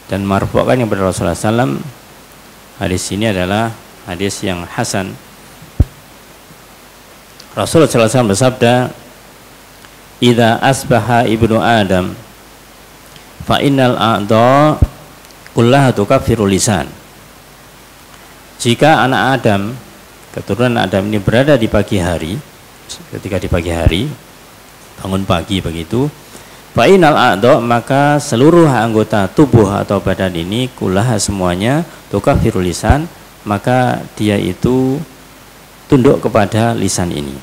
dan marfu'kan yang kepada Rasulullah SAW, hadis ini adalah hadis yang hasan. Rasulullah SAW bersabda, "Idza asbaha ibnu Adam fa innal a'dha kullaha tukaffiru lisan." Jika anak Adam, keturunan Adam ini berada di pagi hari, ketika di pagi hari, bangun pagi begitu, fa innal a'dha, maka seluruh anggota tubuh atau badan ini kullaha semuanya tukaffiru lisan, maka dia itu tunduk kepada lisan ini.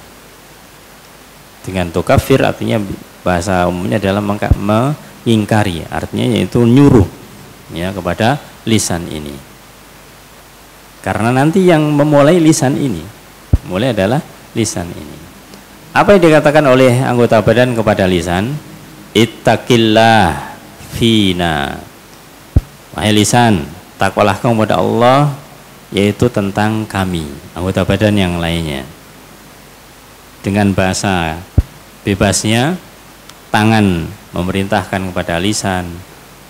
Dengan tukafir artinya bahasa umumnya adalah mengingkari, artinya yaitu nyuruh ya kepada lisan ini. Karena nanti yang memulai lisan ini, mulai adalah lisan ini. Apa yang dikatakan oleh anggota badan kepada lisan? Ittaqillah fina. Wahai lisan, takwalah kamu kepada Allah, yaitu tentang kami, anggota badan yang lainnya. Dengan bahasa bebasnya, tangan memerintahkan kepada lisan,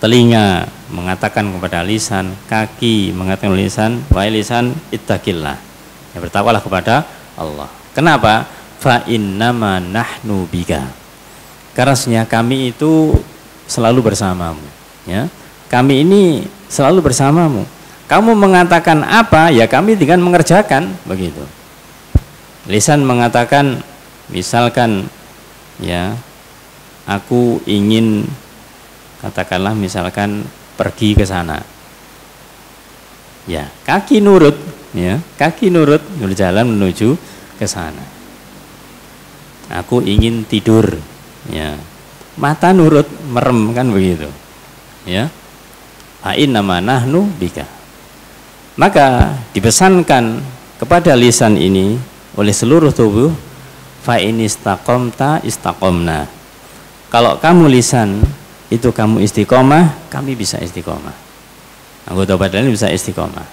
telinga mengatakan kepada lisan, kaki mengatakan kepada lisan, wahai lisan, ittaqillah, ya, bertakwalah kepada Allah. Kenapa? Fa innama nahnu bika, karena kami itu selalu bersamamu, ya. Kami ini selalu bersamamu. Kamu mengatakan apa, ya kami dengan mengerjakan, begitu. Lisan mengatakan, misalkan, ya, aku ingin, katakanlah misalkan pergi ke sana, ya, kaki nurut, ya, kaki nurut berjalan menuju ke sana. Aku ingin tidur, ya, mata nurut merem, kan begitu, ya. Fa'innama nahnu bika. Maka dipesankan kepada lisan ini oleh seluruh tubuh, fa in istaqamta istaqomna. Kalau kamu lisan itu kamu istiqomah, kami bisa istiqomah. Anggota badan ini bisa istiqomah.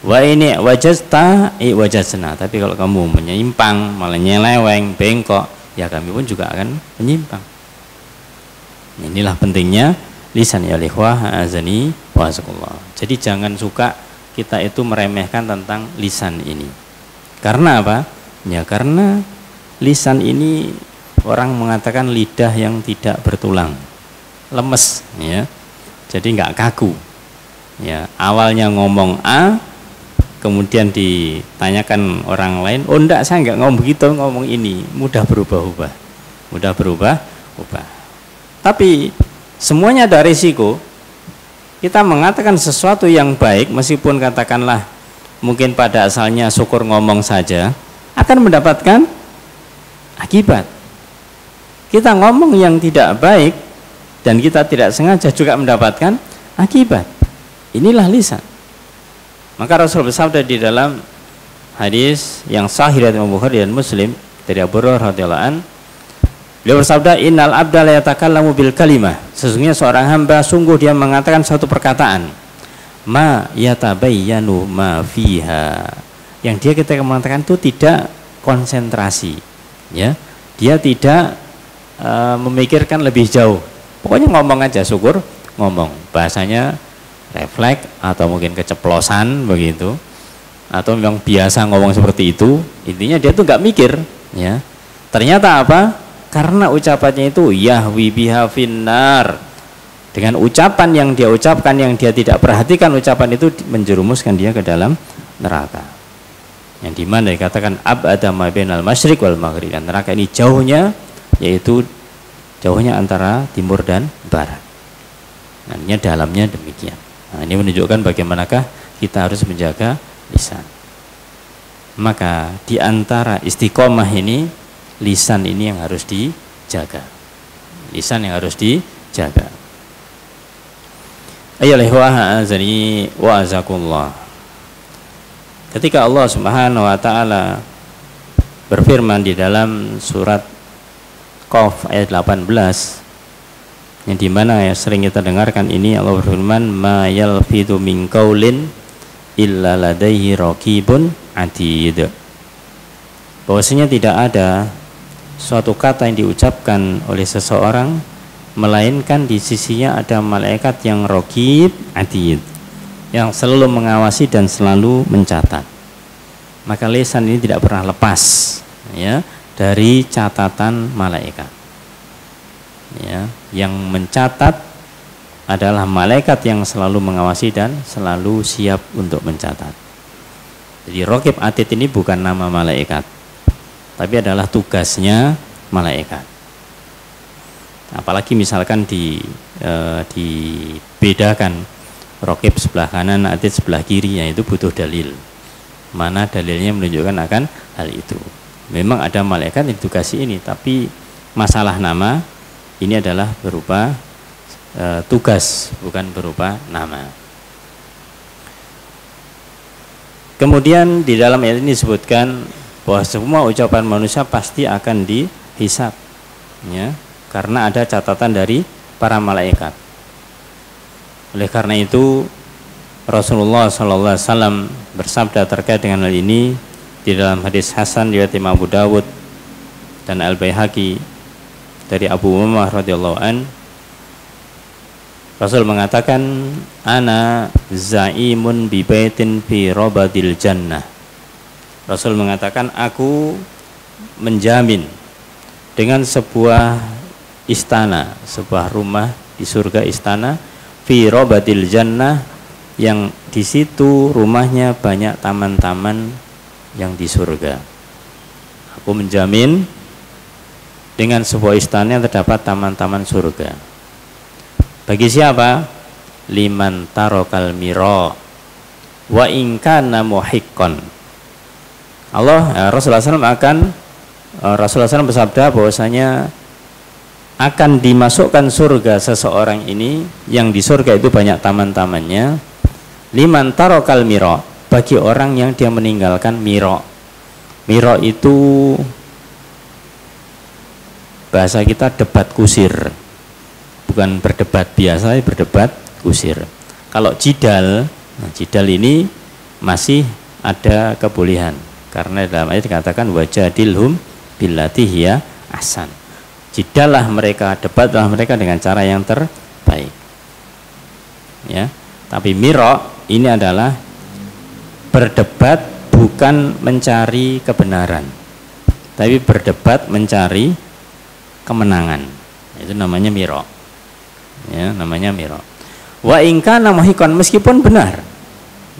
Wa ini wajazta wajazna. Tapi kalau kamu menyimpang, malah nyeleweng, bengkok, ya kami pun juga akan menyimpang. Inilah pentingnya lisan, ya ikhwah azani wa azakumullah. Jadi jangan suka kita itu meremehkan tentang lisan ini. Karena apa? Ya karena lisan ini orang mengatakan lidah yang tidak bertulang, lemes, ya. Jadi nggak kaku. Ya, awalnya ngomong A, kemudian ditanyakan orang lain, oh enggak, saya nggak ngomong begitu, ngomong ini, mudah berubah-ubah. Mudah berubah-ubah. Tapi semuanya ada risiko. Kita mengatakan sesuatu yang baik, meskipun katakanlah mungkin pada asalnya syukur ngomong saja, akan mendapatkan akibat. Kita ngomong yang tidak baik dan kita tidak sengaja juga mendapatkan akibat. Inilah lisan. Maka Rasul bersabda di dalam hadis yang sahih dari Imam Bukhari dan Muslim dari Abu Hurairah radhiyallahu an, beliau bersabda, innal abda la yatakallamu bil kalimah, sesungguhnya seorang hamba sungguh dia mengatakan suatu perkataan, ma yatabayyanu ma fiha, yang dia ketika mengatakan itu tidak konsentrasi, ya, dia tidak memikirkan lebih jauh, pokoknya ngomong aja, syukur ngomong, bahasanya refleks atau mungkin keceplosan begitu, atau memang biasa ngomong seperti itu, intinya dia tuh nggak mikir, ya. Ternyata apa? Karena ucapannya itu yahwi biha finnar, dengan ucapan yang dia ucapkan yang dia tidak perhatikan, ucapan itu menjerumuskan dia ke dalam neraka. Yang dimana dikatakan ab'ada ma bainal masyriq wal maghrib, dan neraka ini jauhnya, yaitu jauhnya antara timur dan barat. Nantinya dalamnya demikian. Nah, ini menunjukkan bagaimanakah kita harus menjaga lisan. Maka di antara istiqomah ini, lisan ini yang harus dijaga. Lisan yang harus dijaga. Ayyuhal azani wa azakullah. Ketika Allah Subhanahu wa taala berfirman di dalam surat Qaf ayat 18, yang dimana ya sering kita dengarkan ini Allah berfirman ma yalfidu min qaulin illa ladaihi raqibun atid. Bahwasanya tidak ada suatu kata yang diucapkan oleh seseorang melainkan di sisinya ada malaikat yang raqib atid, yang selalu mengawasi dan selalu mencatat. Maka lisan ini tidak pernah lepas ya dari catatan malaikat. Ya, yang mencatat adalah malaikat yang selalu mengawasi dan selalu siap untuk mencatat. Jadi raqib atid ini bukan nama malaikat, tapi adalah tugasnya malaikat. Apalagi misalkan dibedakan raqib sebelah kanan, atid sebelah kiri, ya itu butuh dalil. Mana dalilnya menunjukkan akan hal itu. Memang ada malaikat yang ditugasi ini, tapi masalah nama ini adalah berupa tugas, bukan berupa nama. Kemudian di dalam ayat ini disebutkan bahwa semua ucapan manusia pasti akan dihisab, ya, karena ada catatan dari para malaikat. Oleh karena itu Rasulullah SAW bersabda terkait dengan hal ini di dalam hadis Hasan riwayat Imam Abu Dawud dan Al-Baihaqi dari Abu Umamah radhiyallahu an, Rasul mengatakan ana zaimun bi baitin fi rabadil jannah. Rasul mengatakan aku menjamin dengan sebuah istana, sebuah rumah di surga, istana fi rabadil jannah, yang di situ rumahnya banyak taman-taman yang di surga. Aku menjamin dengan sebuah istana yang terdapat taman-taman surga. Bagi siapa? Liman tarokal miro wa ingkana muhiqqan. Rasulullah SAW bersabda bahwasanya akan dimasukkan surga seseorang ini yang di surga itu banyak taman-tamannya. Liman tarokal miro, bagi orang yang dia meninggalkan miro. Miro itu bahasa kita debat kusir, bukan berdebat biasa, berdebat kusir. Kalau jidal, jidal ini masih ada kebolehan, karena dalam ayat dikatakan wajadilhum billati hiya ahsan. Jidallah mereka, debatlah mereka dengan cara yang terbaik. Ya, tapi miro ini adalah berdebat bukan mencari kebenaran, tapi berdebat mencari kemenangan. Itu namanya miro. Ya, namanya miro. Wa in kana muhiqqan, meskipun benar.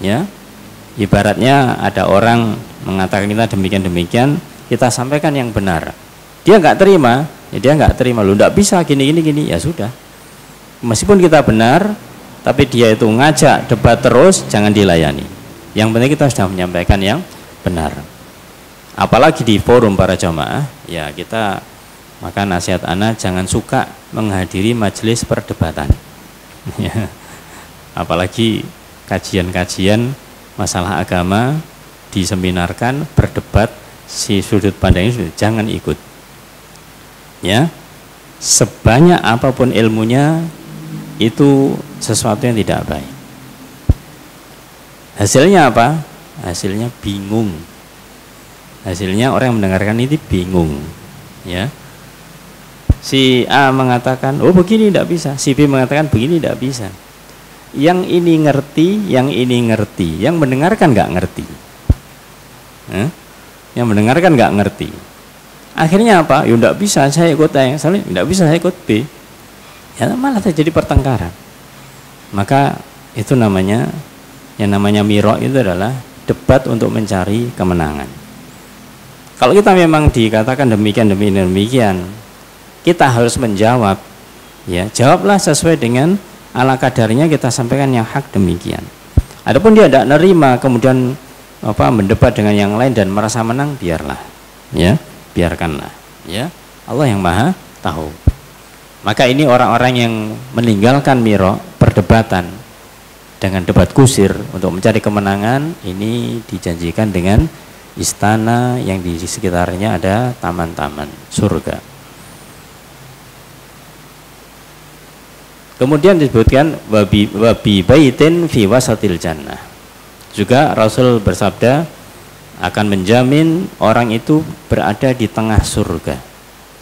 Ya. Ibaratnya ada orang mengatakan kita demikian, kita sampaikan yang benar. Dia enggak terima, ya dia enggak terima. Lu enggak bisa gini, ya sudah. Meskipun kita benar, tapi dia itu ngajak debat terus, jangan dilayani. Yang penting kita sudah menyampaikan yang benar. Apalagi di forum para jamaah, ya kita, maka nasihat ana jangan suka menghadiri majelis perdebatan. Ya. Apalagi kajian-kajian masalah agama diseminarkan, berdebat, si sudut pandang ini jangan ikut. Ya, sebanyak apapun ilmunya itu sesuatu yang tidak baik. Hasilnya apa? Hasilnya bingung. Hasilnya orang yang mendengarkan ini bingung. Ya. Si A mengatakan, oh begini tidak bisa. Si B mengatakan begini tidak bisa. Yang ini ngerti, yang ini ngerti. Yang mendengarkan nggak ngerti. Yang mendengarkan nggak ngerti. Akhirnya apa? Ya tidak bisa saya ikut A, tidak bisa saya ikut B. Ya malah terjadi pertengkaran. Maka itu namanya, yang namanya miro itu adalah debat untuk mencari kemenangan. Kalau kita memang dikatakan demikian, kita harus menjawab, ya jawablah sesuai dengan ala kadarnya, kita sampaikan yang hak demikian. Adapun dia tidak nerima kemudian mendebat dengan yang lain dan merasa menang, biarlah, ya biarkanlah, ya Allah yang maha tahu. Maka ini orang-orang yang meninggalkan miro, perdebatan dengan debat kusir untuk mencari kemenangan, ini dijanjikan dengan istana yang di sekitarnya ada taman-taman surga. Kemudian disebutkan wabi baitin fi wasatil jannah. Juga Rasul bersabda akan menjamin orang itu berada di tengah surga.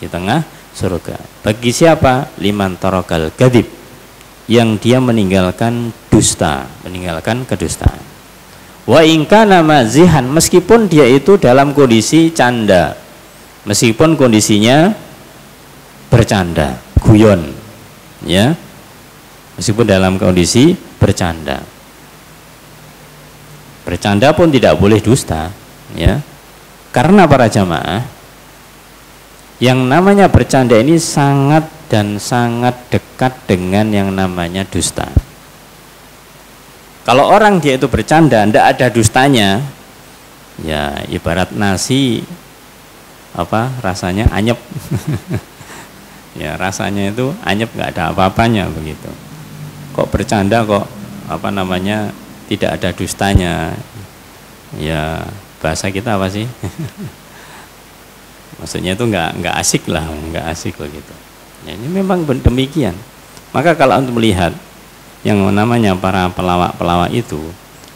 Di tengah surga. Bagi siapa? Liman tarokal kadhib, yang dia meninggalkan dusta, meninggalkan kedustaan. Wa in kana mazihan, meskipun dia itu dalam kondisi canda, meskipun kondisinya bercanda, guyon, ya. Meskipun dalam kondisi bercanda. Bercanda pun tidak boleh dusta, ya. Karena para jamaah, yang namanya bercanda ini sangat dan sangat dekat dengan yang namanya dusta. Kalau orang dia itu bercanda, tidak ada dustanya, ya ibarat nasi apa rasanya anyep. Ya rasanya itu anyep, nggak ada apa-apanya begitu. Kok bercanda kok apa namanya tidak ada dustanya, ya bahasa kita apa sih? Maksudnya itu nggak asik lah, nggak asik begitu. Ya, ini memang demikian. Maka kalau untuk melihat yang namanya para pelawak-pelawak itu,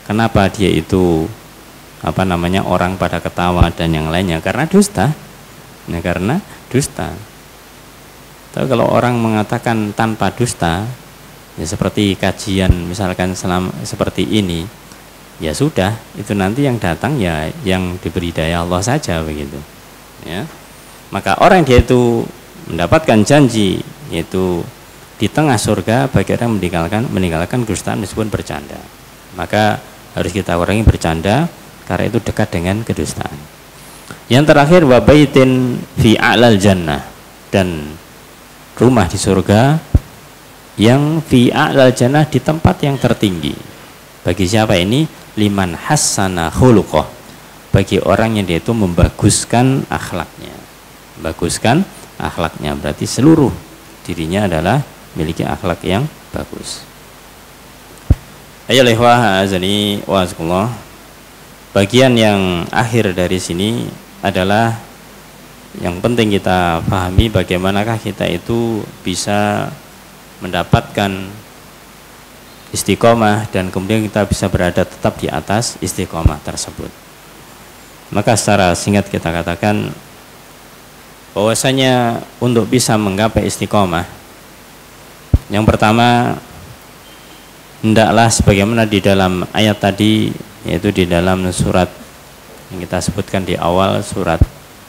kenapa dia itu apa namanya orang pada ketawa dan yang lainnya, karena dusta. Nah, karena dusta. Tapi kalau orang mengatakan tanpa dusta, ya seperti kajian misalkan seperti ini, ya sudah, itu nanti yang datang ya yang diberi daya Allah saja begitu, ya. Maka orang dia itu mendapatkan janji yaitu di tengah surga bagi orang meninggalkan kedustaan meskipun bercanda. Maka harus kita kurangi bercanda karena itu dekat dengan kedustaan. Yang terakhir wa baitin fi a'lal jannah, dan rumah di surga yang fi a'lal jannah, di tempat yang tertinggi. Bagi siapa ini? Liman hassana khuluqah, bagi orang yang dia itu membaguskan akhlaknya. Baguskan akhlaknya berarti seluruh dirinya adalah memiliki akhlak yang bagus. Ayo lehwah azani wa azkullah. Bagian yang akhir dari sini adalah yang penting kita pahami, bagaimanakah kita itu bisa mendapatkan istiqomah dan kemudian kita bisa berada tetap di atas istiqomah tersebut. Maka secara singkat kita katakan bahwasanya untuk bisa menggapai istiqomah, yang pertama hendaklah sebagaimana di dalam ayat tadi, yaitu di dalam surat yang kita sebutkan di awal, surat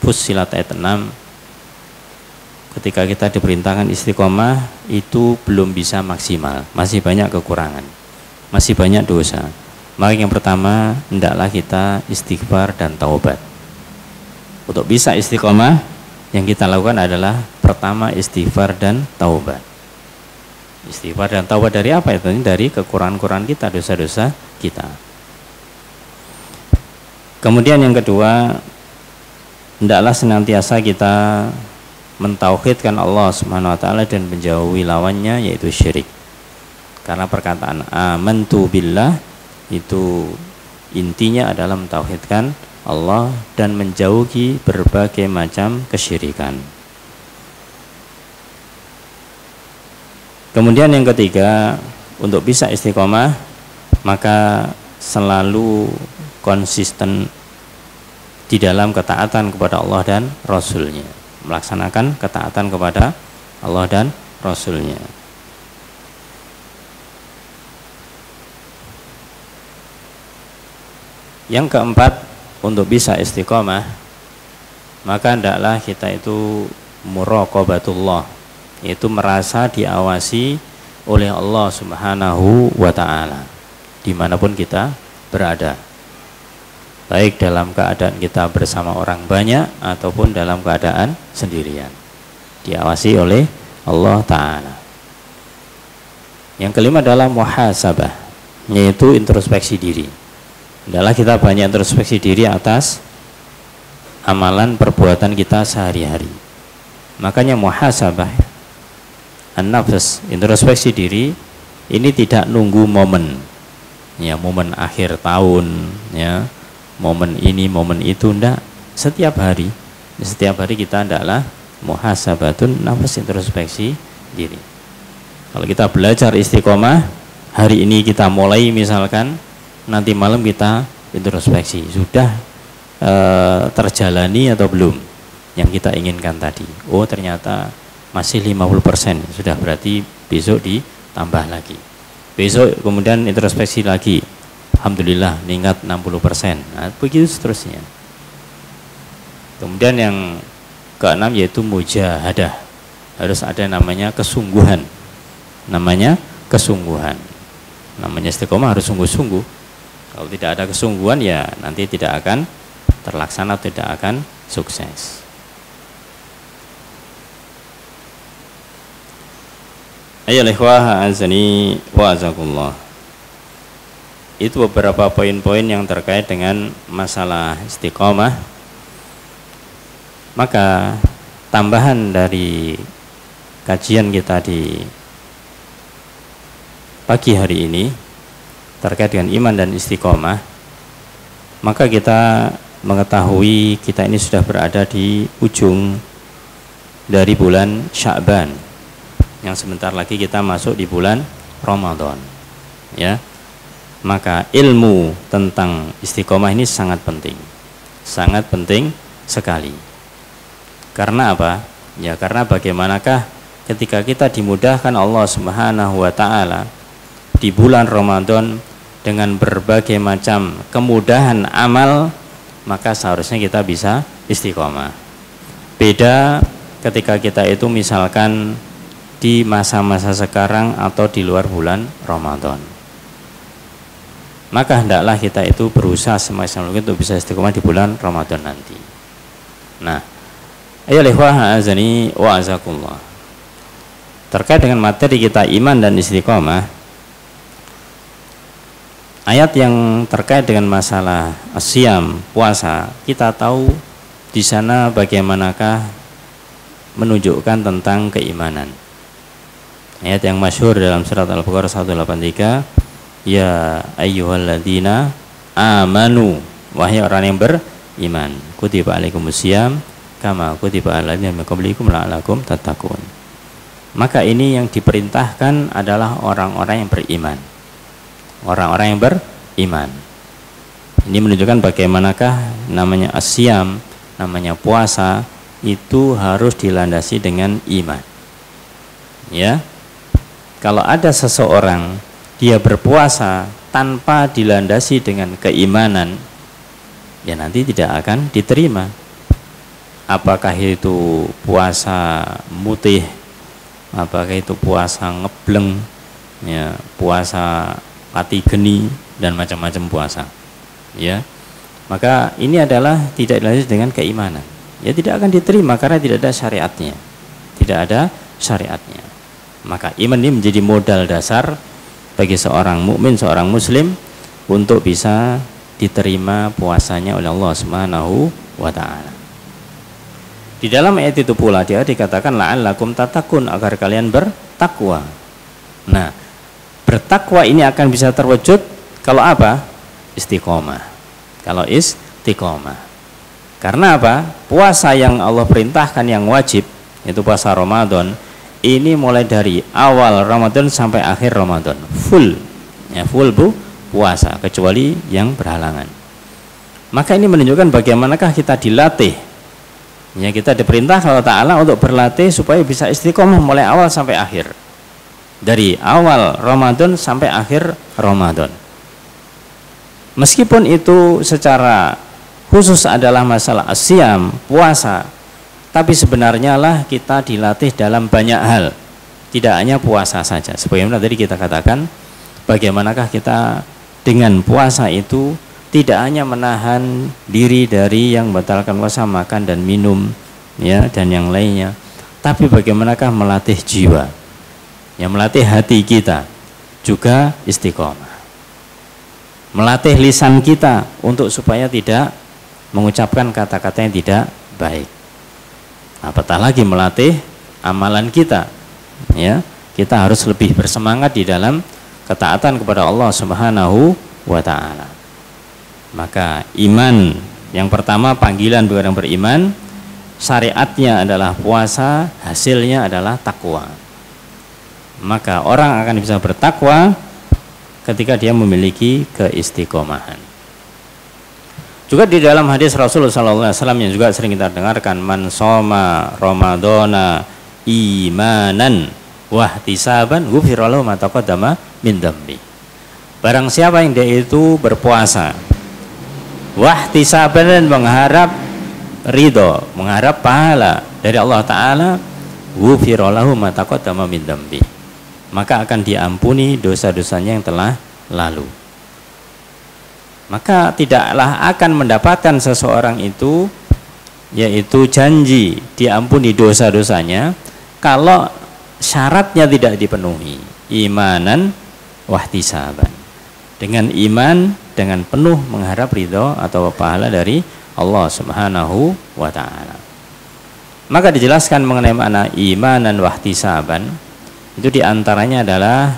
Fussilat ayat 6, ketika kita diperintahkan istiqomah itu belum bisa maksimal, masih banyak kekurangan, masih banyak dosa. Maka yang pertama hendaklah kita istighfar dan taubat. Untuk bisa istiqomah, yang kita lakukan adalah pertama istighfar dan taubat. Istighfar dan taubat dari apa itu? Dari kekurangan-kekurangan kita, dosa-dosa kita. Kemudian yang kedua, hendaklah senantiasa kita mentauhidkan Allah Subhanahu wa taala dan menjauhi lawannya, yaitu syirik. Karena perkataan amantu billah itu intinya adalah mentauhidkan Allah dan menjauhi berbagai macam kesyirikan. Kemudian yang ketiga, untuk bisa istiqomah maka selalu konsisten di dalam ketaatan kepada Allah dan Rasulnya, melaksanakan ketaatan kepada Allah dan Rasulnya. Yang keempat, untuk bisa istiqomah maka hendaklah kita itu muraqabatullah, yaitu merasa diawasi oleh Allah Subhanahu wa ta'ala dimanapun kita berada, baik dalam keadaan kita bersama orang banyak ataupun dalam keadaan sendirian, diawasi oleh Allah Ta'ala. Yang kelima adalah muhasabah, yaitu introspeksi diri. Adalah kita banyak introspeksi diri atas amalan perbuatan kita sehari-hari. Makanya muhasabah an-nafs, introspeksi diri ini tidak nunggu momen, ya momen akhir tahun, ya momen ini momen itu, ndak. Setiap hari kita hendaklah muhasabatun nafs, introspeksi diri. Kalau kita belajar istiqomah, hari ini kita mulai misalkan, nanti malam kita introspeksi, sudah terjalani atau belum yang kita inginkan tadi. Oh ternyata masih 50%, sudah berarti besok ditambah lagi. Besok kemudian introspeksi lagi, alhamdulillah meningkat 60%. Nah, begitu seterusnya. Kemudian yang keenam yaitu mujahadah. Harus ada namanya kesungguhan. Namanya kesungguhan. Namanya istiqomah harus sungguh-sungguh. Kalau tidak ada kesungguhan ya nanti tidak akan terlaksana, tidak akan sukses. Ayolah ikhwah azani wa azakullah. Itu beberapa poin-poin yang terkait dengan masalah istiqomah. Maka tambahan dari kajian kita di pagi hari ini terkait dengan iman dan istiqomah, maka kita mengetahui kita ini sudah berada di ujung dari bulan Sya'ban, yang sebentar lagi kita masuk di bulan Ramadan, ya. Maka ilmu tentang istiqomah ini sangat penting sekali. Karena apa? Ya karena bagaimanakah ketika kita dimudahkan Allah Subhanahu wa taala di bulan Ramadan dengan berbagai macam kemudahan amal, maka seharusnya kita bisa istiqomah. Beda ketika kita itu misalkan di masa-masa sekarang atau di luar bulan Ramadan. Maka hendaklah kita itu berusaha semaksimal mungkin untuk bisa istiqomah di bulan Ramadan nanti. Nah, ayo ikhwah azani wa azakullah. Terkait dengan materi kita iman dan istiqomah, ayat yang terkait dengan masalah asyam, puasa, kita tahu di sana bagaimanakah menunjukkan tentang keimanan. Ayat yang masyhur dalam surat Al-Baqarah 183, ya ayyuhalladzina amanu, wahai orang yang beriman, kutiba alaikumusiyam kama kutiba alal ladzina min qablikum la'allakum tattaqun. Maka ini yang diperintahkan adalah orang-orang yang beriman. Orang-orang yang beriman. Ini menunjukkan bagaimanakah namanya asyam, namanya puasa itu harus dilandasi dengan iman. Ya. Kalau ada seseorang dia berpuasa tanpa dilandasi dengan keimanan, ya nanti tidak akan diterima. Apakah itu puasa mutih, apakah itu puasa ngebleng, ya, puasa pati geni dan macam-macam puasa, ya. Maka ini adalah tidak dilandasi dengan keimanan, ya tidak akan diterima karena tidak ada syariatnya, tidak ada syariatnya. Maka iman ini menjadi modal dasar bagi seorang mukmin, seorang muslim untuk bisa diterima puasanya oleh Allah Subhanahu wa taala. Di dalam ayat itu pula dia dikatakan la'allakum tattaqun, agar kalian bertakwa. Nah, bertakwa ini akan bisa terwujud kalau apa? Istiqomah. Kalau istiqomah. Karena apa? Puasa yang Allah perintahkan yang wajib, yaitu puasa Ramadan, ini mulai dari awal Ramadan sampai akhir Ramadan, full. Ya, full puasa kecuali yang berhalangan. Maka ini menunjukkan bagaimanakah kita dilatih. Ya, kita diperintah Allah Ta'ala untuk berlatih supaya bisa istiqomah mulai awal sampai akhir, dari awal Ramadan sampai akhir Ramadan. Meskipun itu secara khusus adalah masalah asyam, puasa, tapi sebenarnya lah kita dilatih dalam banyak hal, tidak hanya puasa saja. Sebagaimana tadi kita katakan, bagaimanakah kita dengan puasa itu tidak hanya menahan diri dari yang membatalkan puasa, makan dan minum, ya, dan yang lainnya, tapi bagaimanakah melatih jiwa, yang melatih hati kita juga istiqomah, melatih lisan kita untuk supaya tidak mengucapkan kata-kata yang tidak baik, apatah lagi melatih amalan kita, ya, kita harus lebih bersemangat di dalam ketaatan kepada Allah Subhanahu wa ta'ala. Maka iman yang pertama, panggilan bagi orang beriman, syariatnya adalah puasa, hasilnya adalah takwa. maka orang akan bisa bertakwa ketika dia memiliki keistiqomahan. Juga di dalam hadis Rasulullah SAW yang juga sering kita dengarkan, man shoma ramadhana imanan wahtisaban ghufira lahu ma taqaddama min dzambi. Barang siapa yang dia itu berpuasa wahtisaban dan mengharap ridho, mengharap pahala dari Allah Ta'ala, ghufira lahu ma taqaddama min dzambi, maka akan diampuni dosa-dosanya yang telah lalu. Maka tidaklah akan mendapatkan seseorang itu, yaitu janji diampuni dosa-dosanya, kalau syaratnya tidak dipenuhi, imanan wahtisaban, dengan iman, dengan penuh mengharap ridho atau pahala dari Allah Subhanahu wa Ta'ala. Maka dijelaskan mengenai makna imanan wahtisaban, itu diantaranya adalah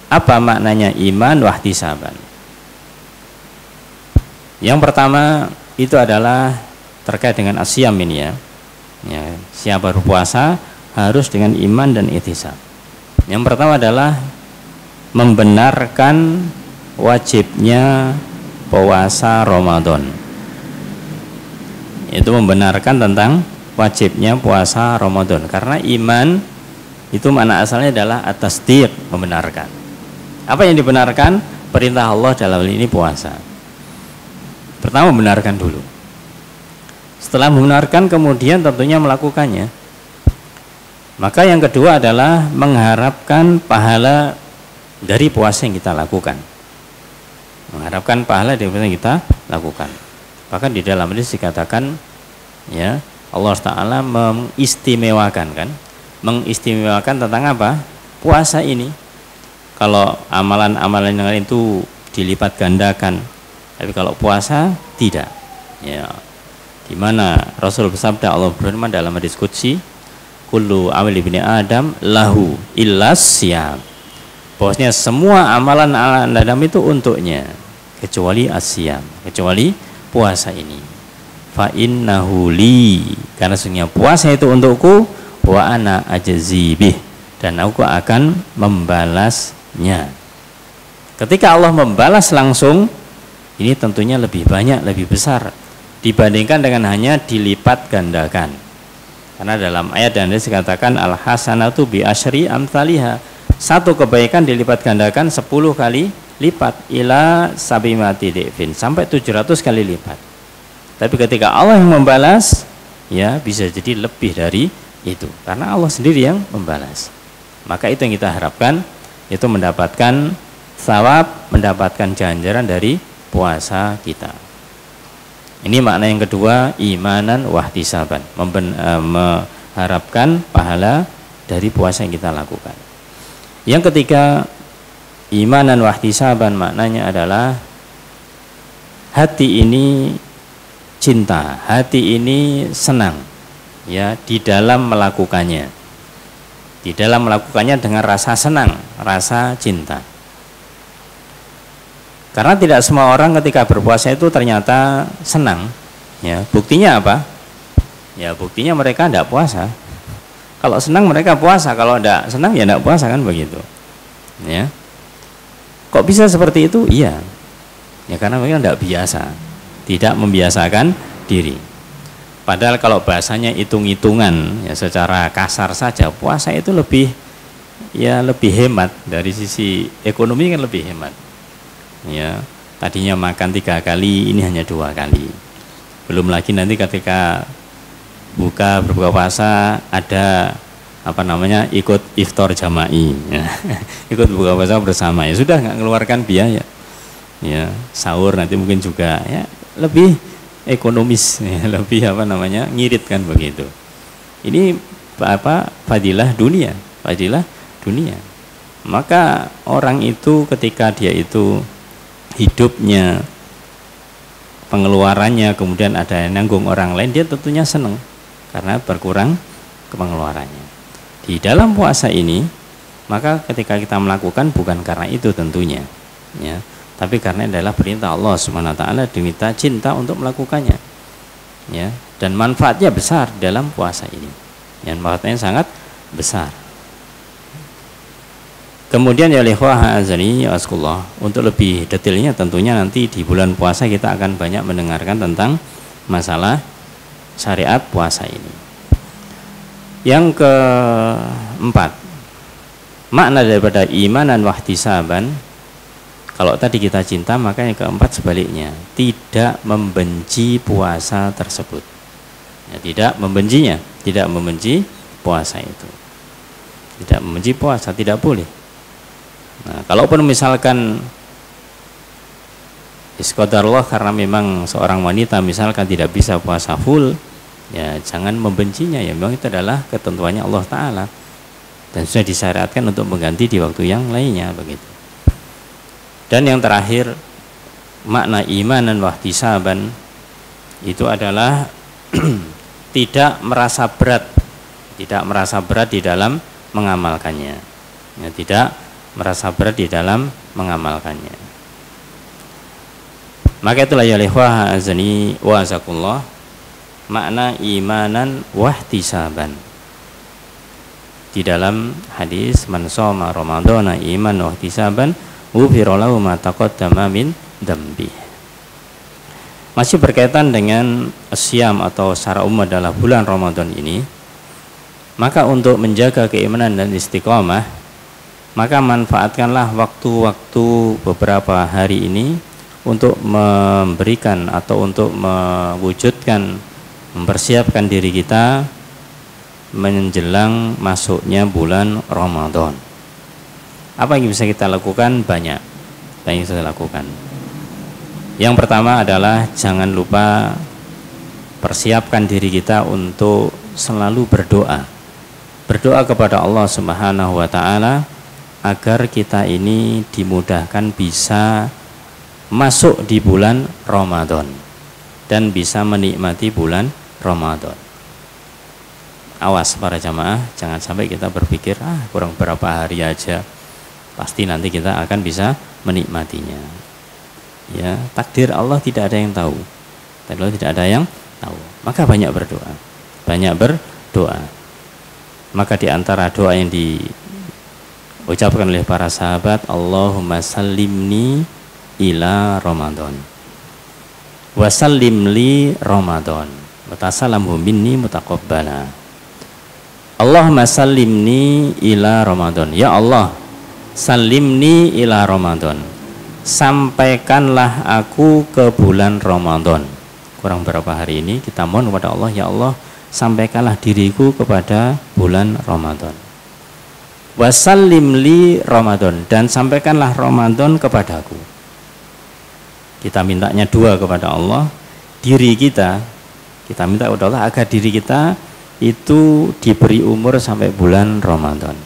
apa maknanya iman wahtisaban. Yang pertama itu adalah terkait dengan asyam ini ya. Siapa berpuasa harus dengan iman dan ihtisab. Yang pertama adalah membenarkan wajibnya puasa Ramadan. Itu membenarkan tentang wajibnya puasa Ramadan, karena iman itu makna asalnya adalah at-tasdiq, membenarkan. Apa yang dibenarkan? Perintah Allah dalam hal ini puasa. Pertama membenarkan dulu. Setelah membenarkan kemudian tentunya melakukannya. Maka yang kedua adalah mengharapkan pahala dari puasa yang kita lakukan. Mengharapkan pahala dari puasa yang kita lakukan. Bahkan di dalam hadis dikatakan ya, Allah Ta'ala mengistimewakan kan? Mengistimewakan tentang apa? Puasa ini. Kalau amalan-amalan yang lain itu dilipat gandakan, tapi kalau puasa tidak. Ya. Di mana Rasul bersabda, Allah berfirman dalam hadis qudsi, kullu amali ibni Adam lahu illas siyam. Bahwasanya semua amalan Adam itu untuknya kecuali asyam, kecuali puasa ini. Fa innahu li, karena sesungguhnya puasa itu untukku, wa ana ajzi bih, dan aku akan membalasnya. Ketika Allah membalas langsung, ini tentunya lebih banyak, lebih besar dibandingkan dengan hanya dilipat gandakan. Karena dalam ayat dan hadis dikatakan al hasanatu bi asyri amsalihha. Satu kebaikan dilipat gandakan 10 kali lipat, ila sabimati dhifin, sampai 700 kali lipat. Tapi ketika Allah yang membalas, ya bisa jadi lebih dari itu, karena Allah sendiri yang membalas. Maka itu yang kita harapkan, itu mendapatkan thawab, mendapatkan ganjaran dari puasa kita. Ini makna yang kedua, imanan wahtisaban, mengharapkan pahala dari puasa yang kita lakukan. Yang ketiga, imanan wahtisaban maknanya adalah hati ini cinta, hati ini senang ya di dalam melakukannya. Di dalam melakukannya dengan rasa senang, rasa cinta. Karena tidak semua orang ketika berpuasa itu ternyata senang. Ya, buktinya apa? Ya, buktinya mereka tidak puasa. Kalau senang mereka puasa, kalau tidak senang ya tidak puasa, kan begitu. Ya. Kok bisa seperti itu? Iya. Ya karena mereka tidak biasa, tidak membiasakan diri. Padahal kalau bahasanya hitung-hitungan, ya secara kasar saja, puasa itu lebih hemat dari sisi ekonomi, kan lebih hemat. Ya, tadinya makan 3 kali, ini hanya 2 kali. Belum lagi nanti ketika berbuka puasa ada ikut iftar jama'i ya. Ikut buka puasa bersama, ya sudah, nggak mengeluarkan biaya ya. Sahur nanti mungkin juga ya lebih ekonomis ya, lebih ngirit kan begitu. Ini fadilah dunia. Maka orang itu ketika dia itu hidupnya, pengeluarannya, kemudian ada yang nanggung orang lain, dia tentunya senang karena berkurang pengeluarannya. Di dalam puasa ini, maka ketika kita melakukan bukan karena itu tentunya, ya, tapi karena adalah perintah Allah Subhanahu wa taala, diminta cinta untuk melakukannya. Ya, dan manfaatnya besar dalam puasa ini. Yang manfaatnya sangat besar. Kemudian ya ikhwah azani waskullah, untuk lebih detailnya tentunya nanti di bulan puasa kita akan banyak mendengarkan tentang masalah syariat puasa ini. Yang keempat, makna daripada iman dan wahtisaban. Kalau tadi kita cinta, maka yang keempat sebaliknya, tidak membenci puasa tersebut. Ya, tidak membencinya, tidak membenci puasa itu. Tidak membenci puasa, tidak boleh. Nah, kalaupun misalkan iskodarullah karena memang seorang wanita misalkan tidak bisa puasa full, ya jangan membencinya, ya memang itu adalah ketentuannya Allah Ta'ala dan sudah disyariatkan untuk mengganti di waktu yang lainnya begitu. Dan yang terakhir, makna iman dan wahtisaban itu adalah tidak merasa berat di dalam mengamalkannya, ya, tidak merasa berat di dalam mengamalkannya. Maka itulah ya ikhwah azani wa azakullah, makna imanan wahtisaban. Di dalam hadis man shoma ramadhana iman wahtisaban ghufira lahu ma taqaddama min dzambi. Masih berkaitan dengan siam atau secara umum adalah bulan Ramadan ini, maka untuk menjaga keimanan dan istiqomah, maka manfaatkanlah waktu-waktu beberapa hari ini untuk memberikan atau untuk mewujudkan, mempersiapkan diri kita menjelang masuknya bulan Ramadan. Apa yang bisa kita lakukan? Banyak yang bisa kita lakukan. Yang pertama adalah jangan lupa persiapkan diri kita untuk selalu berdoa. Berdoa kepada Allah Subhanahu wa Ta'ala agar kita ini dimudahkan bisa masuk di bulan Ramadan dan bisa menikmati bulan Ramadan. Awas para jamaah, jangan sampai kita berpikir kurang berapa hari aja pasti nanti kita akan bisa menikmatinya. Ya, takdir Allah tidak ada yang tahu. Takdir Allah tidak ada yang tahu. Maka banyak berdoa. Banyak berdoa. Maka di antara doa yang diucapkan oleh para sahabat, Allahumma sallimni ila Ramadan wa sallim li Ramadan wa tasallamhu minni mutaqabbala. Allahumma sallimni ila Ramadan. Ya Allah, sallimni ila Ramadan, sampaikanlah aku ke bulan Ramadan. Kurang berapa hari ini kita mohon kepada Allah, ya Allah, sampaikanlah diriku kepada bulan Ramadan. Wasallim li Ramadan, dan sampaikanlah Ramadan kepadaku. Kita mintanya dua kepada Allah. Diri kita minta kepada Allah agar diri kita itu diberi umur sampai bulan Ramadan.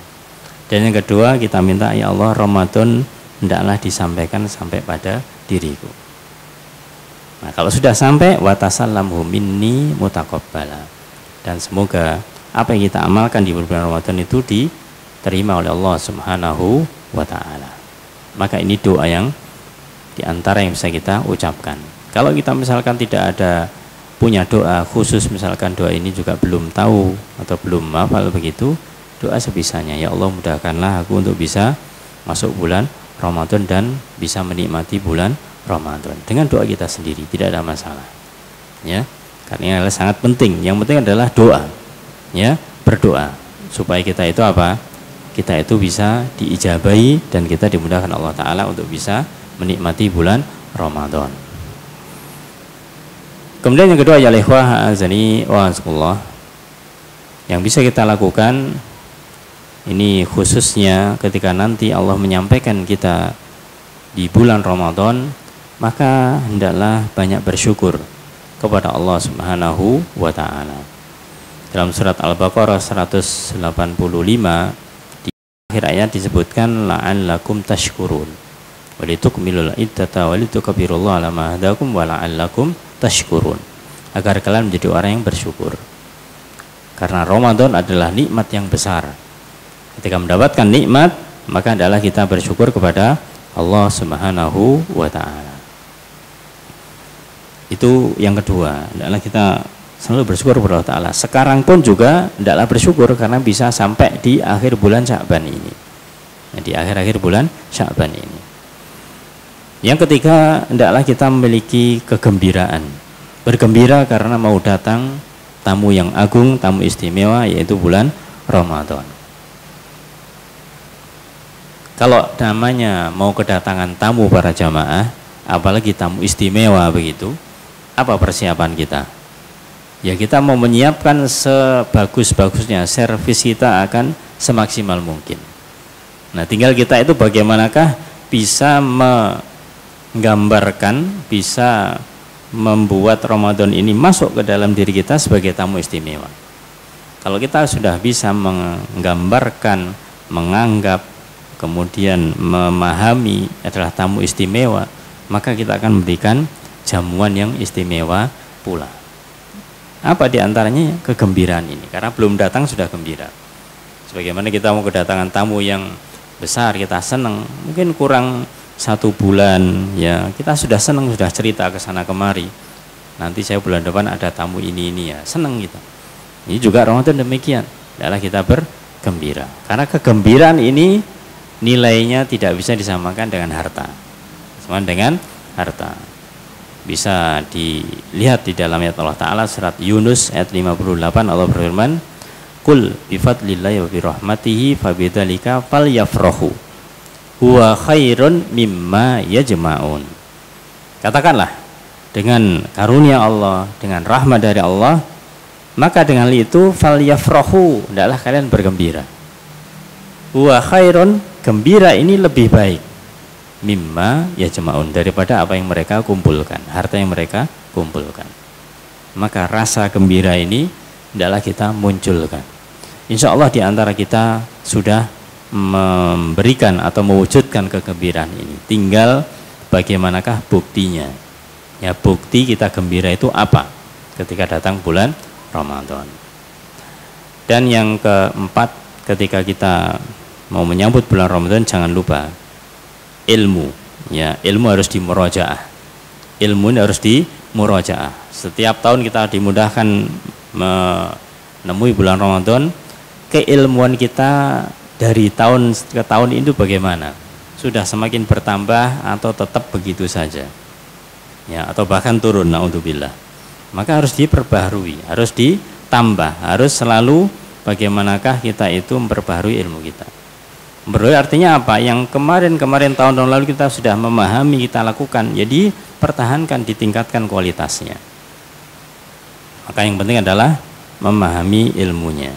Dan yang kedua, kita minta, ya Allah, Ramadan hendaklah disampaikan sampai pada diriku. Nah, kalau sudah sampai, wa tasallamhu minni mutaqabbala, dan semoga apa yang kita amalkan di bulan Ramadan itu diterima oleh Allah Subhanahu wa Ta'ala. Maka ini doa yang diantara yang bisa kita ucapkan. Kalau kita misalkan tidak ada punya doa khusus, misalkan doa ini juga belum tahu atau belum hafal begitu, doa sebisanya, ya Allah, mudahkanlah aku untuk bisa masuk bulan Ramadan dan bisa menikmati bulan Ramadan. Dengan doa kita sendiri tidak ada masalah, ya, karena ini adalah sangat penting. Yang penting adalah doa, ya, berdoa supaya kita itu apa? Kita itu bisa diijabahi dan kita dimudahkan Allah Ta'ala untuk bisa menikmati bulan Ramadan. Kemudian yang kedua, ya ikhwah azani wa azakullah, yang bisa kita lakukan ini khususnya ketika nanti Allah menyampaikan kita di bulan Ramadan, maka hendaklah banyak bersyukur kepada Allah Subhanahu wa Ta'ala. Dalam surat Al-Baqarah 185 di akhir ayat disebutkan la'allakum tashkurun walitukmilul iddata walitukabbirullaha ala ma hadakum wa la'allakum tashkurun, agar kalian menjadi orang yang bersyukur. Karena Ramadan adalah nikmat yang besar. Ketika mendapatkan nikmat, maka adalah kita bersyukur kepada Allah Subhanahu wa Ta'ala. Itu yang kedua, adalah kita selalu bersyukur kepada Allah Ta'ala. Sekarang pun juga hendaklah bersyukur karena bisa sampai di akhir bulan Sya'ban ini. di akhir-akhir bulan Sya'ban ini. Yang ketiga, hendaklah kita memiliki kegembiraan, bergembira karena mau datang tamu yang agung, tamu istimewa, yaitu bulan Ramadan. Kalau namanya mau kedatangan tamu para jamaah, apalagi tamu istimewa begitu, apa persiapan kita? Ya, kita mau menyiapkan sebagus-bagusnya, servis kita akan semaksimal mungkin. Nah, tinggal kita itu bagaimanakah bisa menggambarkan, bisa membuat Ramadan ini masuk ke dalam diri kita sebagai tamu istimewa. Kalau kita sudah bisa menggambarkan, menganggap, kemudian memahami adalah tamu istimewa, maka kita akan memberikan jamuan yang istimewa pula. Apa diantaranya? Kegembiraan ini, karena belum datang sudah gembira. Sebagaimana kita mau kedatangan tamu yang besar, kita senang, mungkin kurang 1 bulan ya kita sudah senang, sudah cerita ke sana kemari, nanti saya bulan depan ada tamu ini ya, senang kita. Ini juga Ramadan demikian, adalah kita bergembira, karena kegembiraan ini nilainya tidak bisa disamakan dengan harta. Sama dengan harta. Bisa dilihat di dalam ayat Allah Ta'ala surat Yunus ayat 58, Allah berfirman, "Qul bifadlillahi wa birahmatihi fabidzalika falyafrahu huwa khairun mimma yajma'un." Katakanlah, dengan karunia Allah, dengan rahmat dari Allah, maka dengan itu falyafrahu, hendaklah kalian bergembira. Huwa khairun, gembira ini lebih baik, mimma yajma'un, daripada apa yang mereka kumpulkan, harta yang mereka kumpulkan. Maka rasa gembira ini hendaklah kita munculkan. Insya Allah di antara kita sudah memberikan atau mewujudkan kegembiraan ini. Tinggal bagaimanakah buktinya. Ya, bukti kita gembira itu apa ketika datang bulan Ramadan. Dan yang keempat, ketika kita mau menyambut bulan Ramadan, jangan lupa ilmu. Ya, ilmu harus dimurajaah. Ilmu ini harus dimurajaah. Setiap tahun kita dimudahkan menemui bulan Ramadan, keilmuan kita dari tahun ke tahun itu bagaimana? Sudah semakin bertambah atau tetap begitu saja? Ya, atau bahkan turun, naudzubillah. Maka harus diperbaharui, harus ditambah, harus selalu bagaimanakah kita itu memperbaharui ilmu kita. Memperbaharui artinya apa? Yang kemarin tahun lalu kita sudah memahami, kita lakukan, jadi pertahankan, ditingkatkan kualitasnya. Maka yang penting adalah memahami ilmunya.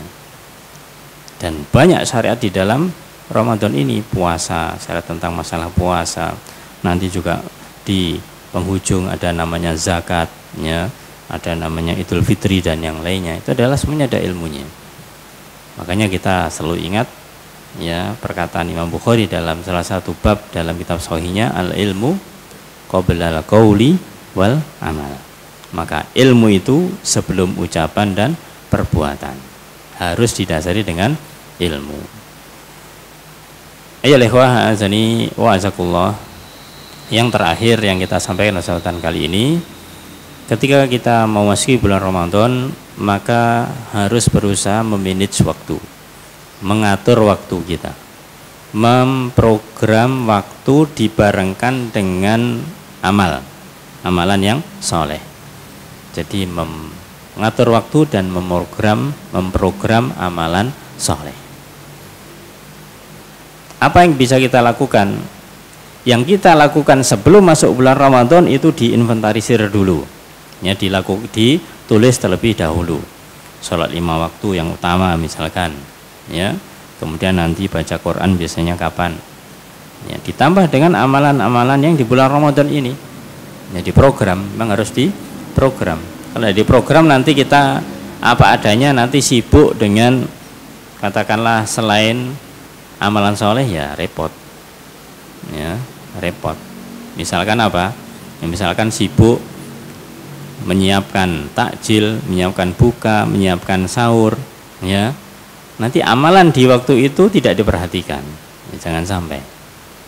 Dan banyak syariat di dalam Ramadan ini, puasa, syariat tentang masalah puasa. Nanti juga di penghujung ada namanya zakat, ya, ada namanya Idul Fitri dan yang lainnya. Itu adalah semuanya ada ilmunya. Makanya kita selalu ingat ya perkataan Imam Bukhari dalam salah satu bab dalam kitab Sahihnya, al-ilmu qabla al-qauli wal amal. Maka ilmu itu sebelum ucapan dan perbuatan, harus didasari dengan ilmu. Ayo ikhwah azani wa azakullah. Yang terakhir yang kita sampaikan kesempatan kali ini, ketika kita mau memasuki bulan Ramadan, maka harus berusaha memanage waktu, mengatur waktu kita, memprogram waktu dibarengkan dengan amalan yang soleh. Jadi mengatur waktu dan memprogram amalan soleh. Apa yang bisa kita lakukan? Yang kita lakukan sebelum masuk bulan Ramadan itu diinventarisir dulu, ya, ditulis terlebih dahulu. Sholat 5 waktu yang utama misalkan, ya, kemudian nanti baca Quran biasanya kapan, ya, ditambah dengan amalan-amalan yang di bulan Ramadan ini, ya, diprogram, memang harus diprogram. Kalau diprogram nanti kita apa adanya, nanti sibuk dengan katakanlah selain amalan soleh, ya repot, ya repot. Misalkan apa? Ya, misalkan sibuk menyiapkan takjil, menyiapkan buka, menyiapkan sahur, ya. Nanti amalan di waktu itu tidak diperhatikan, ya, jangan sampai,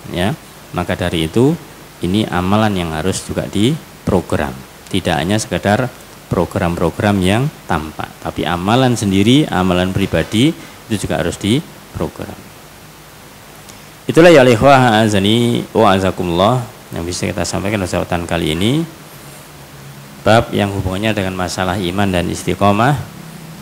ya. Maka dari itu ini amalan yang harus juga diprogram, tidak hanya sekedar program-program yang tampak, tapi amalan sendiri, amalan pribadi itu juga harus diprogram. Itulah ya ikhwah azani wa azakumullah yang bisa kita sampaikan pada kesempatan kali ini, bab yang hubungannya dengan masalah iman dan istiqomah.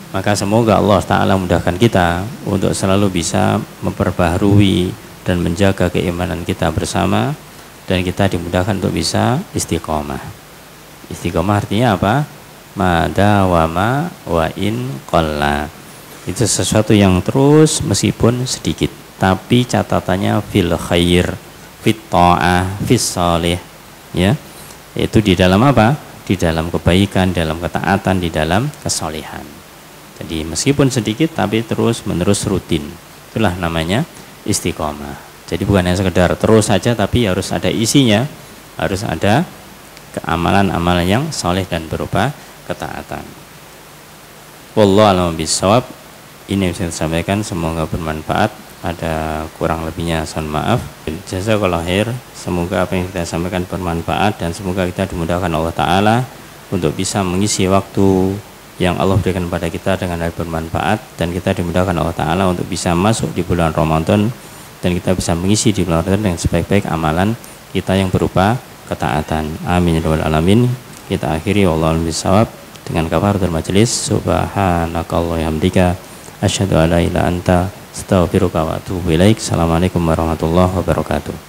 Maka semoga Allah Ta'ala mudahkan kita untuk selalu bisa memperbaharui dan menjaga keimanan kita bersama, dan kita dimudahkan untuk bisa istiqomah. Istiqomah artinya apa? Madawama wa in qalla. Itu sesuatu yang terus meskipun sedikit, tapi catatannya fil khair, fit ta'ah, fis salih, ya. Itu di dalam apa? Di dalam kebaikan, dalam ketaatan, di dalam kesolehan. Jadi meskipun sedikit tapi terus menerus rutin. Itulah namanya istiqomah. Jadi bukan hanya sekedar terus saja, tapi harus ada isinya, harus ada keamalan-amalan yang soleh dan berupa ketaatan. Wallahu a'lam bishawab. Ini yang saya sampaikan, semoga bermanfaat. Ada kurang lebihnya mohon maaf. Jazakallahu khair. Semoga apa yang kita sampaikan bermanfaat, dan semoga kita dimudahkan Allah Ta'ala untuk bisa mengisi waktu yang Allah berikan kepada kita dengan hal bermanfaat, dan kita dimudahkan Allah Ta'ala untuk bisa masuk di bulan Ramadan, dan kita bisa mengisi di bulan Ramadan dengan sebaik-baik amalan kita yang berupa ketaatan. Amin ya rabbal alamin. Kita akhiri wallahu a'lam bishawab dengan kafaratul majelis. Subhanakallahumma hamdika asyhadu an la ilaha illa anta astaghfiruka wa atubu ilaik. Assalamualaikum warahmatullahi wabarakatuh.